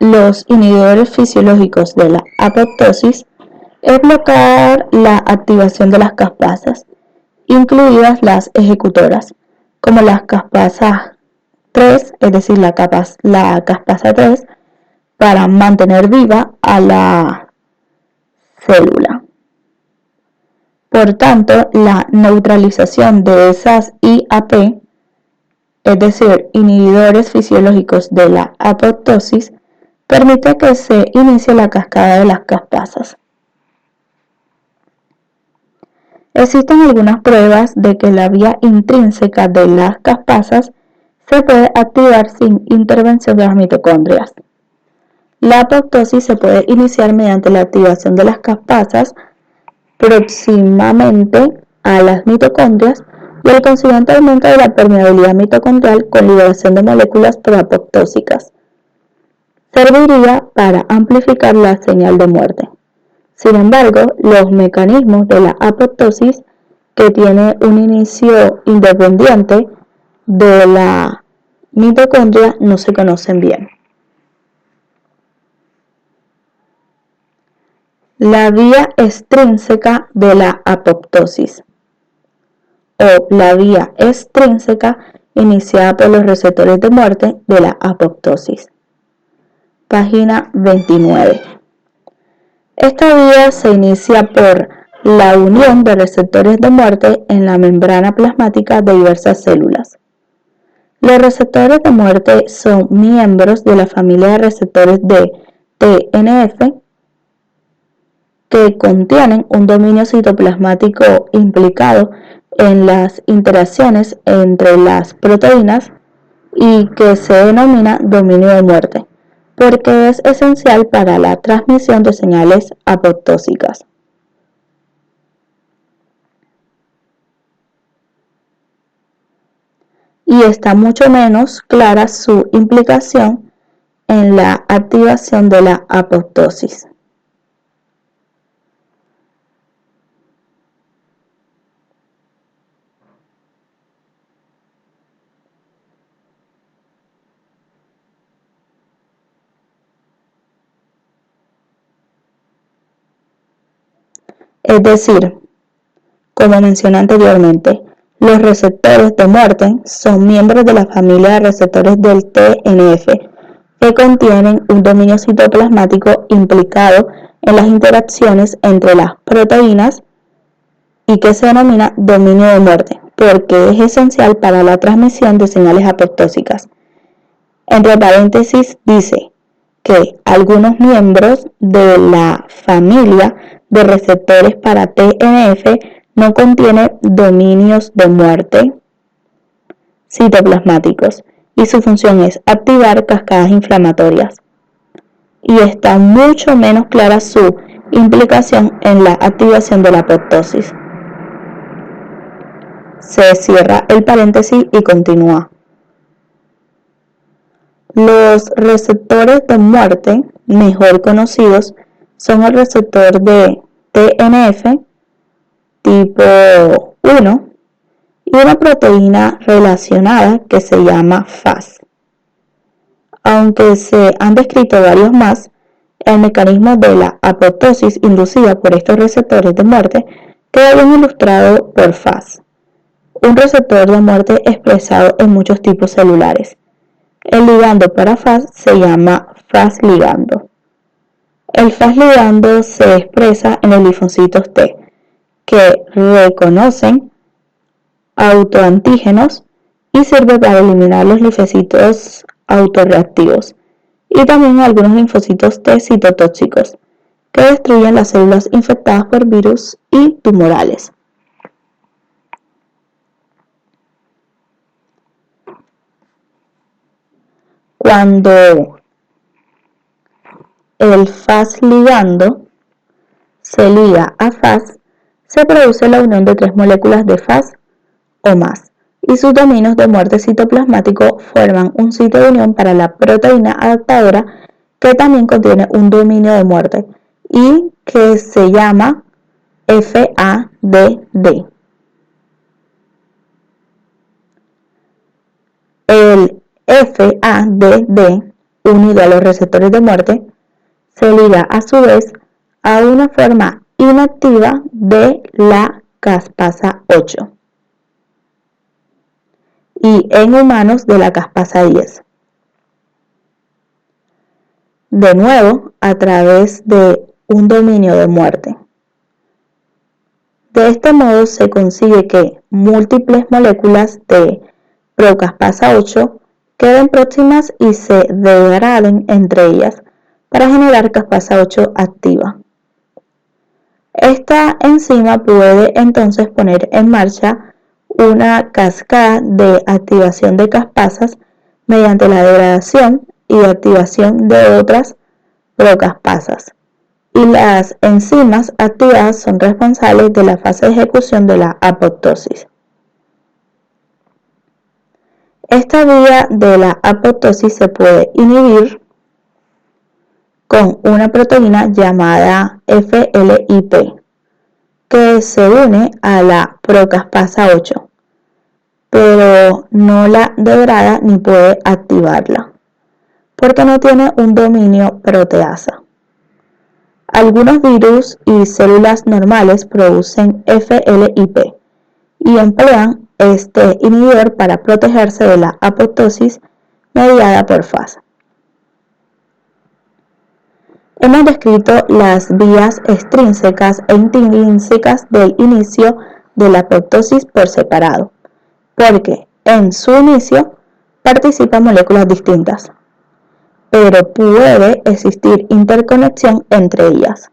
los inhibidores fisiológicos de la apoptosis, es bloquear la activación de las caspasas, incluidas las ejecutoras, como las caspasas 3, es decir, la caspasa 3, para mantener viva a la célula. Por tanto, la neutralización de esas IAP, es decir, inhibidores fisiológicos de la apoptosis, permite que se inicie la cascada de las caspasas. Existen algunas pruebas de que la vía intrínseca de las caspasas se puede activar sin intervención de las mitocondrias. La apoptosis se puede iniciar mediante la activación de las caspasas próximamente a las mitocondrias y el consiguiente aumento de la permeabilidad mitocondrial con liberación de moléculas proapoptósicas. Serviría para amplificar la señal de muerte. Sin embargo, los mecanismos de la apoptosis, que tiene un inicio independiente de la mitocondria, no se conocen bien. La vía extrínseca de la apoptosis, o la vía extrínseca iniciada por los receptores de muerte de la apoptosis. Página 29. Esta vía se inicia por la unión de receptores de muerte en la membrana plasmática de diversas células. Los receptores de muerte son miembros de la familia de receptores de TNF que contienen un dominio citoplasmático implicado en las interacciones entre las proteínas y que se denomina dominio de muerte, porque es esencial para la transmisión de señales apoptósicas. Y está mucho menos clara su implicación en la activación de la apoptosis. Es decir, como mencioné anteriormente, los receptores de muerte son miembros de la familia de receptores del TNF que contienen un dominio citoplasmático implicado en las interacciones entre las proteínas y que se denomina dominio de muerte, porque es esencial para la transmisión de señales apoptósicas. Entre paréntesis dice que algunos miembros de la familia de receptores para TNF no contienen dominios de muerte citoplasmáticos y su función es activar cascadas inflamatorias. Y está mucho menos clara su implicación en la activación de la apoptosis. Se cierra el paréntesis y continúa. Los receptores de muerte mejor conocidos son el receptor de TNF tipo 1 y una proteína relacionada que se llama Fas. Aunque se han descrito varios más, el mecanismo de la apoptosis inducida por estos receptores de muerte queda bien ilustrado por Fas, un receptor de muerte expresado en muchos tipos celulares. El ligando para Fas se llama Fas ligando. El Fas ligando se expresa en los linfocitos T, que reconocen autoantígenos y sirve para eliminar los linfocitos autorreactivos y también algunos linfocitos T citotóxicos que destruyen las células infectadas por virus y tumorales. Cuando el Fas ligando se liga a Fas, se produce la unión de 3 moléculas de Fas o más, y sus dominios de muerte citoplasmático forman un sitio de unión para la proteína adaptadora que también contiene un dominio de muerte y que se llama FADD. El FADD, unido a los receptores de muerte, se liga a su vez a una forma inactiva de la caspasa 8 y en humanos de la caspasa 10. De nuevo, a través de un dominio de muerte. De este modo se consigue que múltiples moléculas de procaspasa 8 queden próximas y se degraden entre ellas para generar caspasa 8 activa. Esta enzima puede entonces poner en marcha una cascada de activación de caspasas mediante la degradación y activación de otras procaspasas. Y las enzimas activadas son responsables de la fase de ejecución de la apoptosis. Esta vía de la apoptosis se puede inhibir con una proteína llamada FLIP, que se une a la procaspasa 8, pero no la degrada ni puede activarla, porque no tiene un dominio proteasa. Algunos virus y células normales producen FLIP y emplean este inhibidor para protegerse de la apoptosis mediada por Fas. Hemos descrito las vías extrínsecas e intrínsecas del inicio de la apoptosis por separado, porque en su inicio participan moléculas distintas, pero puede existir interconexión entre ellas.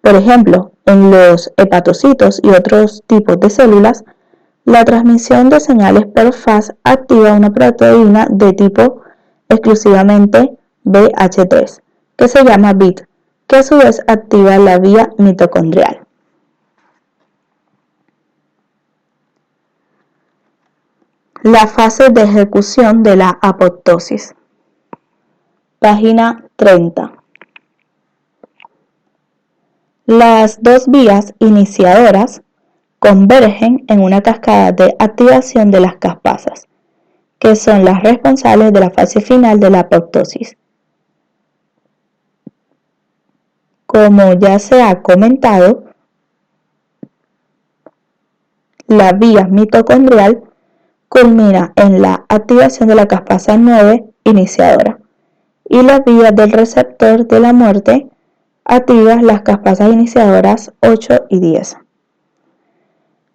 Por ejemplo, en los hepatocitos y otros tipos de células, la transmisión de señales por Fas activa una proteína de tipo exclusivamente BH3, que se llama BIT, que a su vez activa la vía mitocondrial. La fase de ejecución de la apoptosis. Página 30. Las dos vías iniciadoras convergen en una cascada de activación de las caspasas, que son las responsables de la fase final de la apoptosis. Como ya se ha comentado, la vía mitocondrial culmina en la activación de la caspasa 9 iniciadora y la vía del receptor de la muerte activa las caspasas iniciadoras 8 y 10.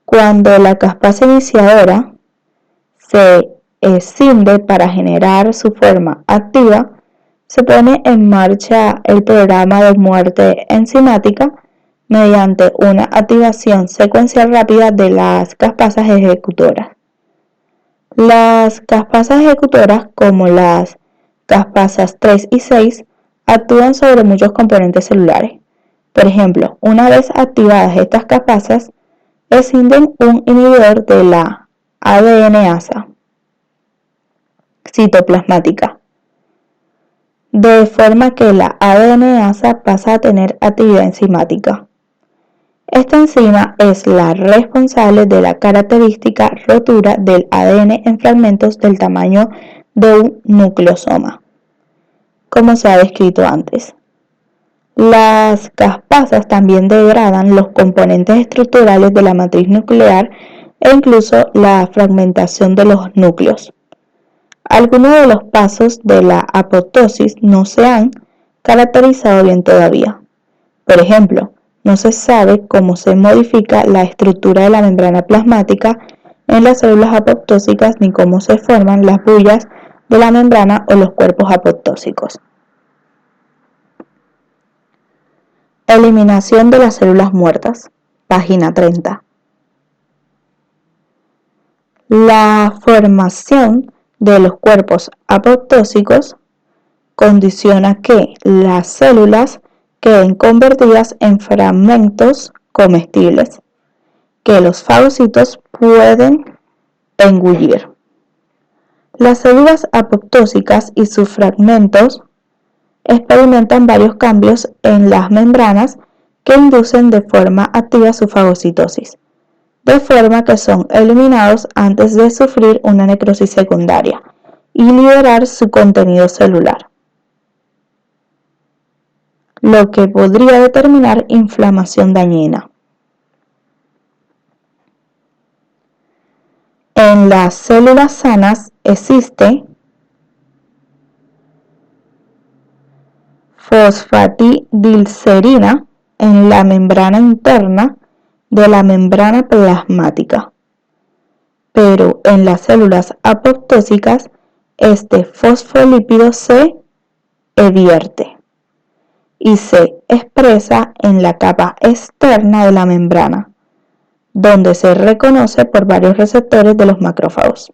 Cuando la caspasa iniciadora se escinde para generar su forma activa, se pone en marcha el programa de muerte enzimática mediante una activación secuencial rápida de las caspasas ejecutoras. Las caspasas ejecutoras, como las caspasas 3 y 6, actúan sobre muchos componentes celulares. Por ejemplo, una vez activadas estas caspasas, escinden un inhibidor de la ADNasa citoplasmática, de forma que la ADNasa pasa a tener actividad enzimática. Esta enzima es la responsable de la característica rotura del ADN en fragmentos del tamaño de un nucleosoma, como se ha descrito antes. Las caspasas también degradan los componentes estructurales de la matriz nuclear e incluso la fragmentación de los núcleos. Algunos de los pasos de la apoptosis no se han caracterizado bien todavía. Por ejemplo, no se sabe cómo se modifica la estructura de la membrana plasmática en las células apoptósicas ni cómo se forman las bullas de la membrana o los cuerpos apoptósicos. Eliminación de las células muertas. Página 30. La formación de los cuerpos apoptósicos condiciona que las células queden convertidas en fragmentos comestibles que los fagocitos pueden engullir. Las células apoptósicas y sus fragmentos experimentan varios cambios en las membranas que inducen de forma activa su fagocitosis, de forma que son eliminados antes de sufrir una necrosis secundaria y liberar su contenido celular, lo que podría determinar inflamación dañina. En las células sanas existe fosfatidilcerina en la membrana interna de la membrana plasmática, pero en las células apoptósicas este fosfolípido se evierte y se expresa en la capa externa de la membrana, donde se reconoce por varios receptores de los macrófagos.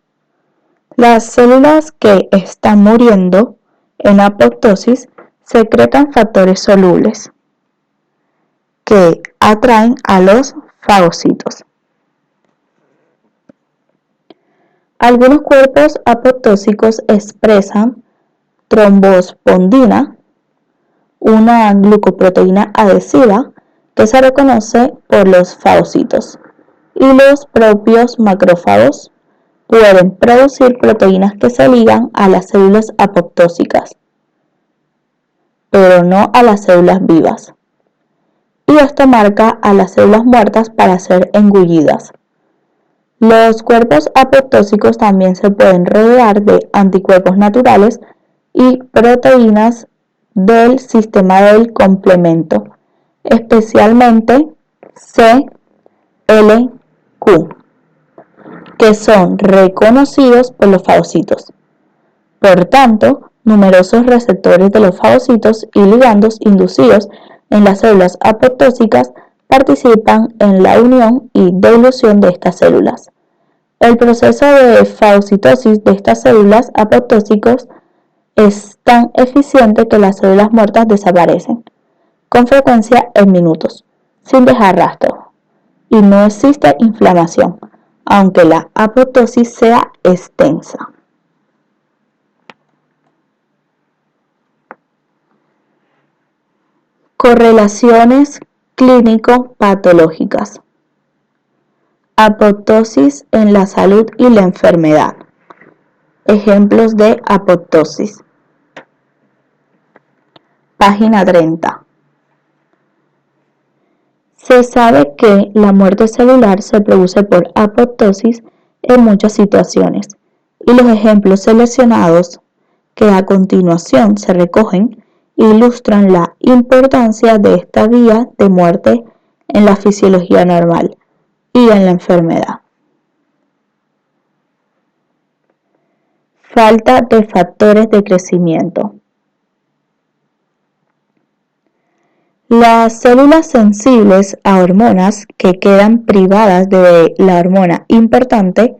Las células que están muriendo en apoptosis secretan factores solubles que atraen a los fagocitos. Algunos cuerpos apoptósicos expresan trombospondina, una glucoproteína adhesiva que se reconoce por los fagocitos, y los propios macrófagos pueden producir proteínas que se ligan a las células apoptósicas, pero no a las células vivas, y esto marca a las células muertas para ser engullidas. Los cuerpos apoptósicos también se pueden rodear de anticuerpos naturales y proteínas del sistema del complemento, especialmente CLQ, que son reconocidos por los fagocitos. Por tanto, numerosos receptores de los fagocitos y ligandos inducidos en las células apoptósicas participan en la unión y dilución de estas células. El proceso de fagocitosis de estas células apoptósicas es tan eficiente que las células muertas desaparecen, con frecuencia en minutos, sin dejar rastro, y no existe inflamación, aunque la apoptosis sea extensa. Correlaciones clínico-patológicas. Apoptosis en la salud y la enfermedad. Ejemplos de apoptosis. Página 30. Se sabe que la muerte celular se produce por apoptosis en muchas situaciones, y los ejemplos seleccionados que a continuación se recogen ilustran la importancia de esta vía de muerte en la fisiología normal y en la enfermedad. Falta de factores de crecimiento. Las células sensibles a hormonas que quedan privadas de la hormona importante,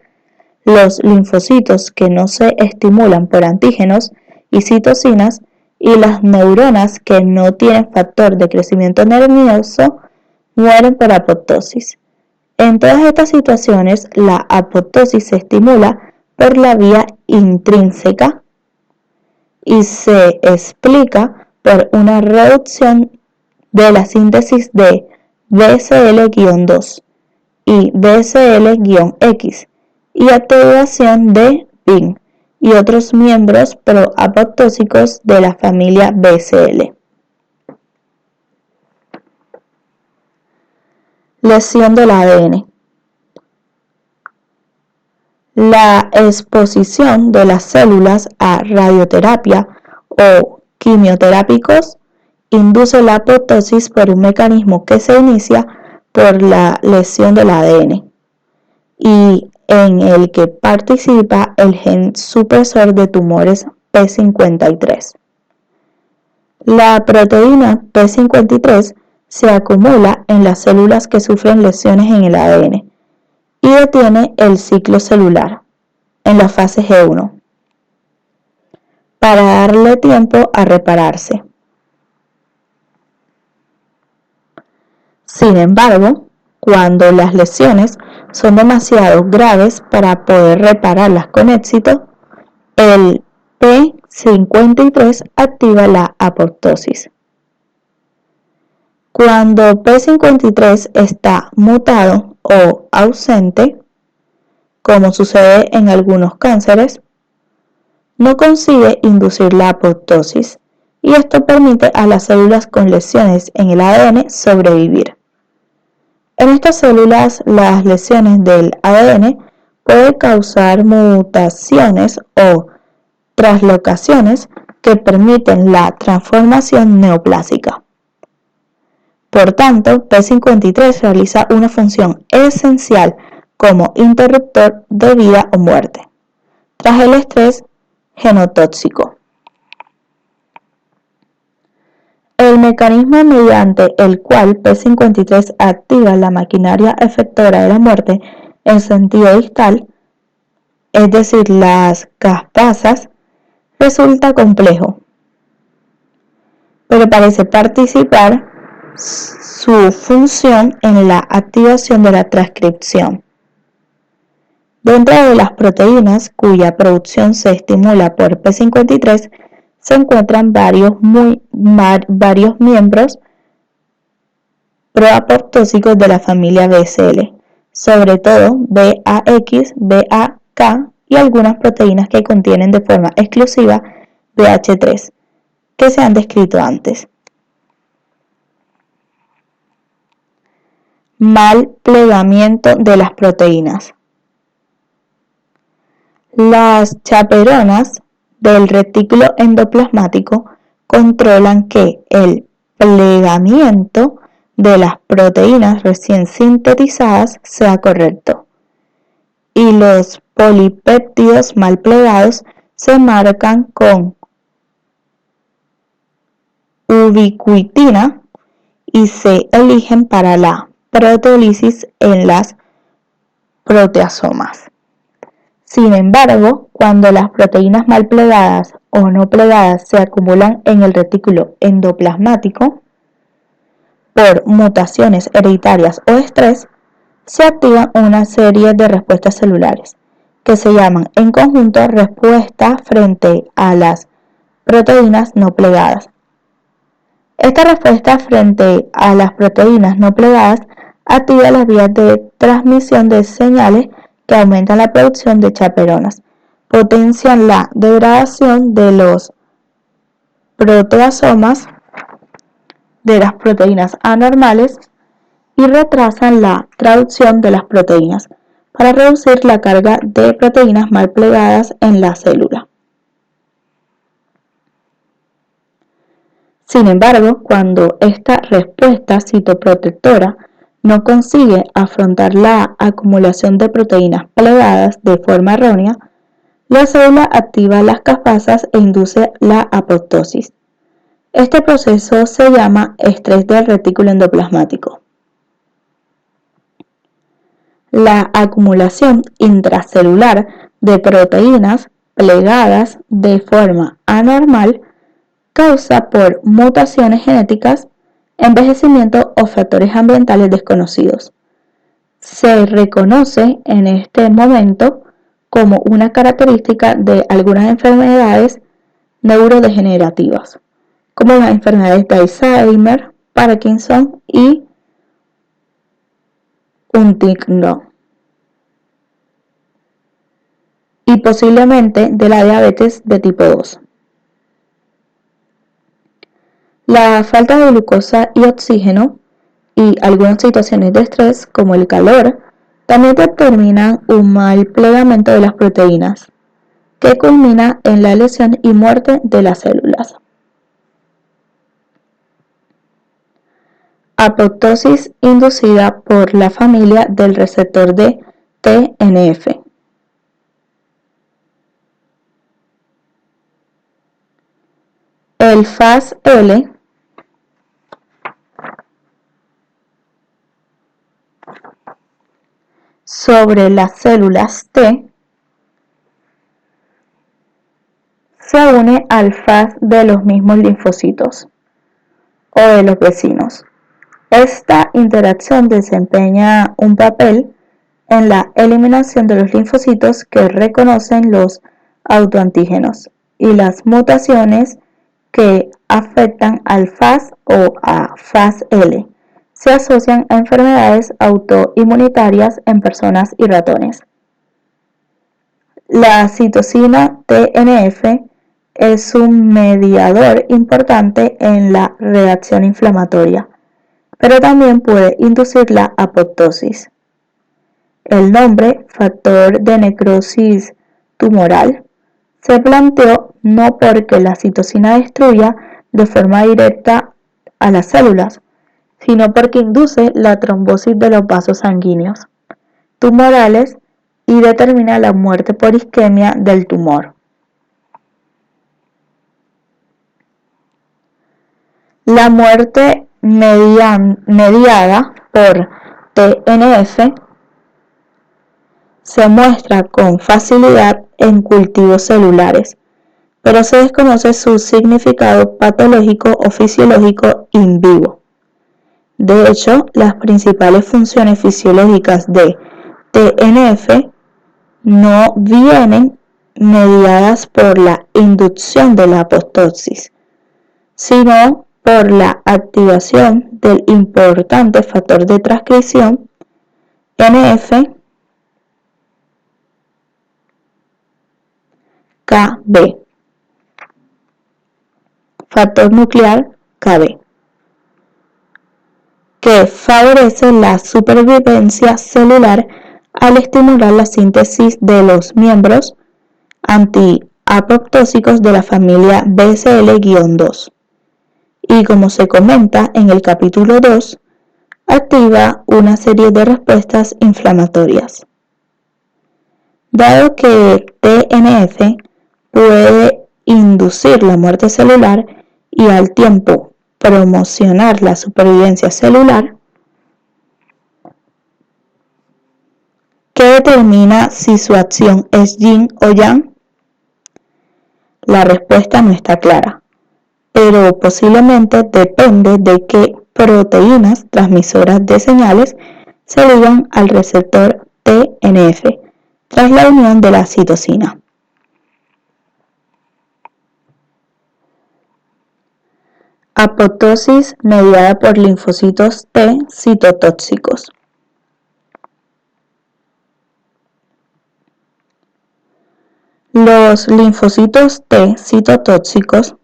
los linfocitos que no se estimulan por antígenos y citocinas, y las neuronas que no tienen factor de crecimiento nervioso, mueren por apoptosis. En todas estas situaciones, la apoptosis se estimula por la vía intrínseca y se explica por una reducción de la síntesis de BCL-2 y BCL-X y activación de BIN y otros miembros proapoptósicos de la familia BCL. Lesión del ADN. La exposición de las células a radioterapia o quimioterápicos induce la apoptosis por un mecanismo que se inicia por la lesión del ADN y en el que participa el gen supresor de tumores P53. La proteína P53 se acumula en las células que sufren lesiones en el ADN y detiene el ciclo celular en la fase G1 para darle tiempo a repararse. Sin embargo, Cuando las lesiones son demasiado graves para poder repararlas con éxito, el P53 activa la apoptosis. Cuando P53 está mutado o ausente, como sucede en algunos cánceres, no consigue inducir la apoptosis y esto permite a las células con lesiones en el ADN sobrevivir. En estas células, las lesiones del ADN pueden causar mutaciones o translocaciones que permiten la transformación neoplásica. Por tanto, P53 realiza una función esencial como interruptor de vida o muerte, tras el estrés genotóxico. El mecanismo mediante el cual P53 activa la maquinaria efectora de la muerte en sentido distal, es decir, las caspasas, resulta complejo, pero parece participar su función en la activación de la transcripción. Dentro de las proteínas cuya producción se estimula por P53 se encuentran varios miembros proapoptósicos de la familia BCL, sobre todo BAX, BAK y algunas proteínas que contienen de forma exclusiva BH3, que se han descrito antes. Mal plegamiento de las proteínas. Las chaperonas del retículo endoplasmático controlan que el plegamiento de las proteínas recién sintetizadas sea correcto y los polipéptidos mal plegados se marcan con ubiquitina y se eligen para la proteólisis en las proteasomas. Sin embargo, cuando las proteínas mal plegadas o no plegadas se acumulan en el retículo endoplasmático por mutaciones hereditarias o estrés, se activan una serie de respuestas celulares que se llaman en conjunto respuesta frente a las proteínas no plegadas. Esta respuesta frente a las proteínas no plegadas activa las vías de transmisión de señales que aumentan la producción de chaperonas, potencian la degradación de los proteasomas de las proteínas anormales y retrasan la traducción de las proteínas para reducir la carga de proteínas mal plegadas en la célula. Sin embargo, cuando esta respuesta citoprotectora no consigue afrontar la acumulación de proteínas plegadas de forma errónea, la célula activa las caspasas e induce la apoptosis. Este proceso se llama estrés del retículo endoplasmático. La acumulación intracelular de proteínas plegadas de forma anormal causa por mutaciones genéticas, envejecimiento o factores ambientales desconocidos. Se reconoce en este momento como una característica de algunas enfermedades neurodegenerativas, como las enfermedades de Alzheimer, Parkinson y Huntington, y posiblemente de la diabetes de tipo 2. La falta de glucosa y oxígeno y algunas situaciones de estrés, como el calor, también determinan un mal plegamiento de las proteínas, que culmina en la lesión y muerte de las células. Apoptosis inducida por la familia del receptor de TNF. El FASL sobre las células T se une al FAS de los mismos linfocitos o de los vecinos. Esta interacción desempeña un papel en la eliminación de los linfocitos que reconocen los autoantígenos y las mutaciones que afectan al FAS o a FASL se asocian a enfermedades autoinmunitarias en personas y ratones. La citosina TNF es un mediador importante en la reacción inflamatoria, pero también puede inducir la apoptosis. El nombre factor de necrosis tumoral se planteó no porque la citosina destruya de forma directa a las células, sino porque induce la trombosis de los vasos sanguíneos tumorales y determina la muerte por isquemia del tumor. La muerte mediada por TNF se muestra con facilidad en cultivos celulares, pero se desconoce su significado patológico o fisiológico in vivo. De hecho, las principales funciones fisiológicas de TNF no vienen mediadas por la inducción de la apoptosis, sino por la activación del importante factor de transcripción NF-κB, factor nuclear Kb, que favorece la supervivencia celular al estimular la síntesis de los miembros antiapoptósicos de la familia BCL-2 y, como se comenta en el capítulo 2, activa una serie de respuestas inflamatorias. Dado que TNF puede inducir la muerte celular y al tiempo promocionar la supervivencia celular, ¿qué determina si su acción es yin o yang? La respuesta no está clara, pero posiblemente depende de qué proteínas transmisoras de señales se ligan al receptor TNF tras la unión de la citosina. Apoptosis mediada por linfocitos T citotóxicos. Los linfocitos T citotóxicos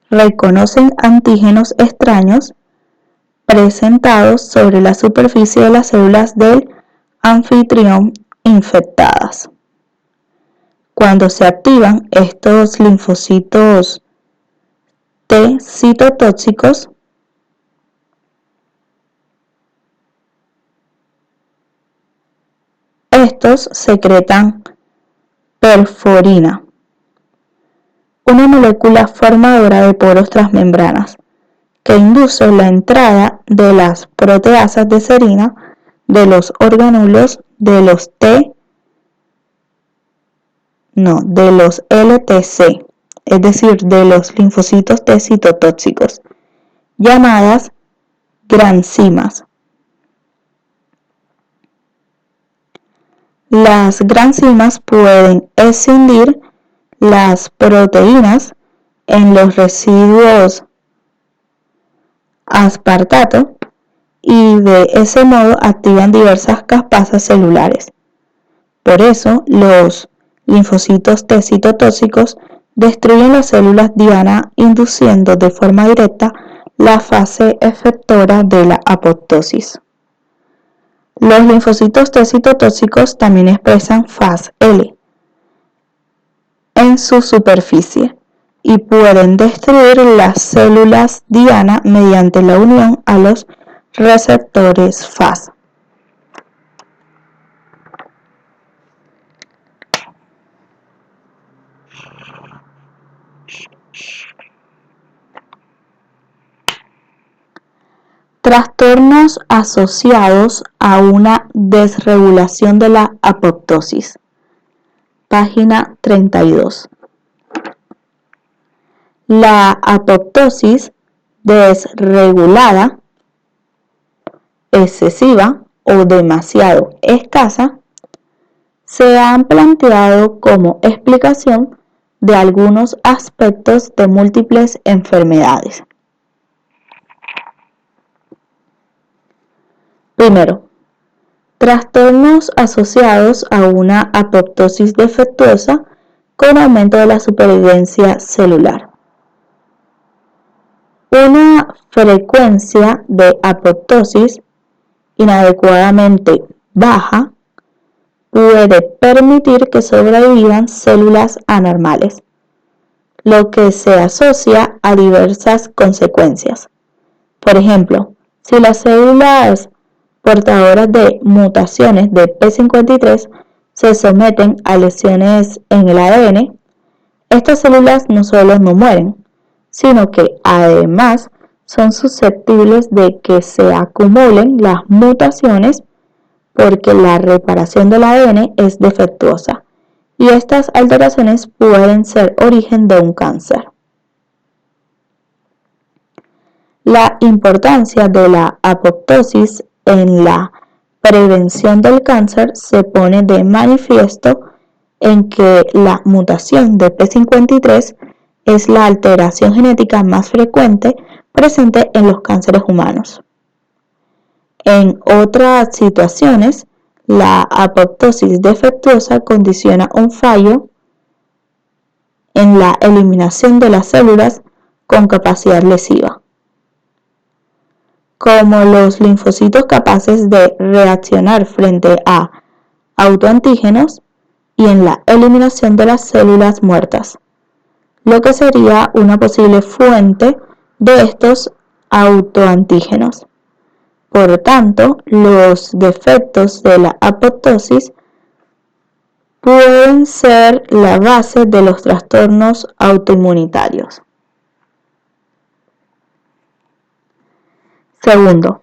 reconocen antígenos extraños presentados sobre la superficie de las células del anfitrión infectadas. Cuando se activan estos linfocitos T citotóxicos, estos secretan perforina, una molécula formadora de poros transmembranas que induce la entrada de las proteasas de serina de los orgánulos de los LTC, es decir, de los linfocitos T citotóxicos, llamadas granzimas. Las granzimas pueden escindir las proteínas en los residuos aspartato y de ese modo activan diversas caspasas celulares. Por eso, los linfocitos T citotóxicos destruyen las células diana, induciendo de forma directa la fase efectora de la apoptosis. Los linfocitos T citotóxicos también expresan FASL en su superficie y pueden destruir las células diana mediante la unión a los receptores FAS. Trastornos asociados a una desregulación de la apoptosis. Página 32. La apoptosis desregulada excesiva o demasiado escasa, se han planteado como explicación de algunos aspectos de múltiples enfermedades. Primero, trastornos asociados a una apoptosis defectuosa con aumento de la supervivencia celular. Una frecuencia de apoptosis inadecuadamente baja puede permitir que sobrevivan células anormales, lo que se asocia a diversas consecuencias. Por ejemplo, si las células portadoras de mutaciones de P53 se someten a lesiones en el ADN, estas células no solo no mueren, sino que además son susceptibles de que se acumulen las mutaciones porque la reparación del ADN es defectuosa y estas alteraciones pueden ser origen de un cáncer. La importancia de la apoptosis en la prevención del cáncer se pone de manifiesto en que la mutación de P53 es la alteración genética más frecuente presente en los cánceres humanos. En otras situaciones, la apoptosis defectuosa condiciona un fallo en la eliminación de las células con capacidad lesiva, como los linfocitos capaces de reaccionar frente a autoantígenos y en la eliminación de las células muertas, lo que sería una posible fuente de estos autoantígenos. Por tanto, los defectos de la apoptosis pueden ser la base de los trastornos autoinmunitarios. Segundo,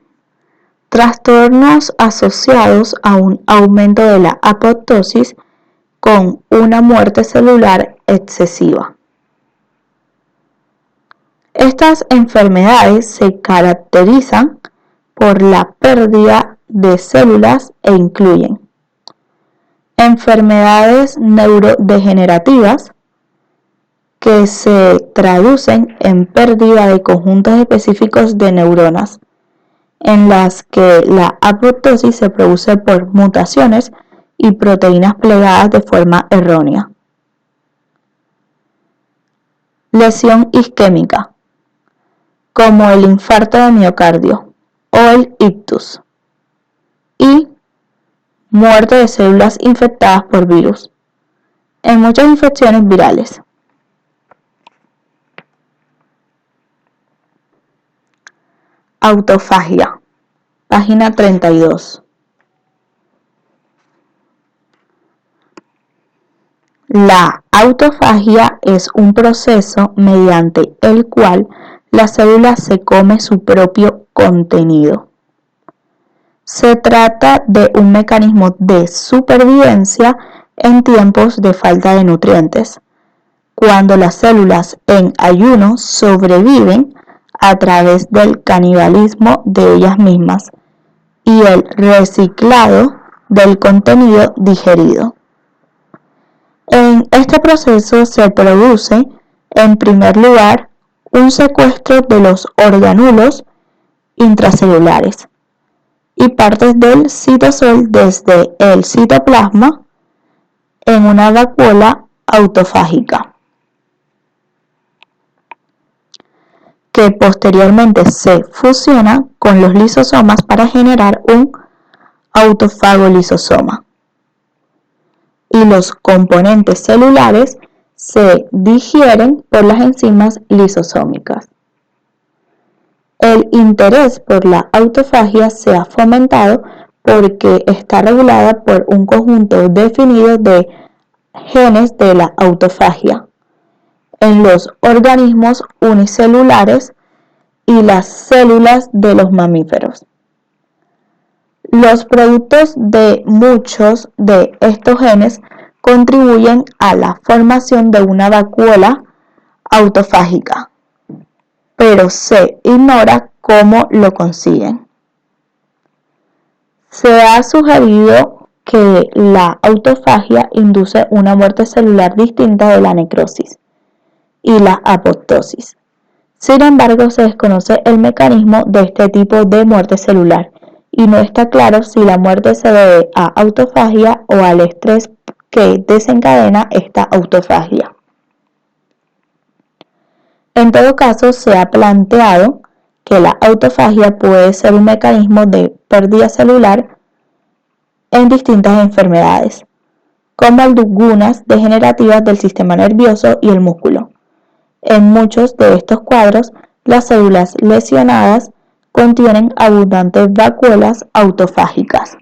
trastornos asociados a un aumento de la apoptosis con una muerte celular excesiva. Estas enfermedades se caracterizan por la pérdida de células e incluyen enfermedades neurodegenerativas que se traducen en pérdida de conjuntos específicos de neuronas, en las que la apoptosis se produce por mutaciones y proteínas plegadas de forma errónea. Lesión isquémica, como el infarto de miocardio o el ictus, y muerte de células infectadas por virus, en muchas infecciones virales. Autofagia, página 32. La autofagia es un proceso mediante el cual la célula se come su propio contenido. Se trata de un mecanismo de supervivencia en tiempos de falta de nutrientes, cuando las células en ayuno sobreviven a través del canibalismo de ellas mismas y el reciclado del contenido digerido. En este proceso se produce, en primer lugar, un secuestro de los orgánulos intracelulares y partes del citosol desde el citoplasma en una vacuola autofágica, que posteriormente se fusiona con los lisosomas para generar un autofagolisosoma. Y los componentes celulares se digieren por las enzimas lisosómicas. El interés por la autofagia se ha fomentado porque está regulada por un conjunto definido de genes de la autofagia en los organismos unicelulares y las células de los mamíferos. Los productos de muchos de estos genes contribuyen a la formación de una vacuola autofágica, pero se ignora cómo lo consiguen. Se ha sugerido que la autofagia induce una muerte celular distinta de la necrosis y la apoptosis. Sin embargo, se desconoce el mecanismo de este tipo de muerte celular y no está claro si la muerte se debe a autofagia o al estrés que desencadena esta autofagia. En todo caso, se ha planteado que la autofagia puede ser un mecanismo de pérdida celular en distintas enfermedades, como algunas degenerativas del sistema nervioso y el músculo. En muchos de estos cuadros, las células lesionadas contienen abundantes vacuolas autofágicas.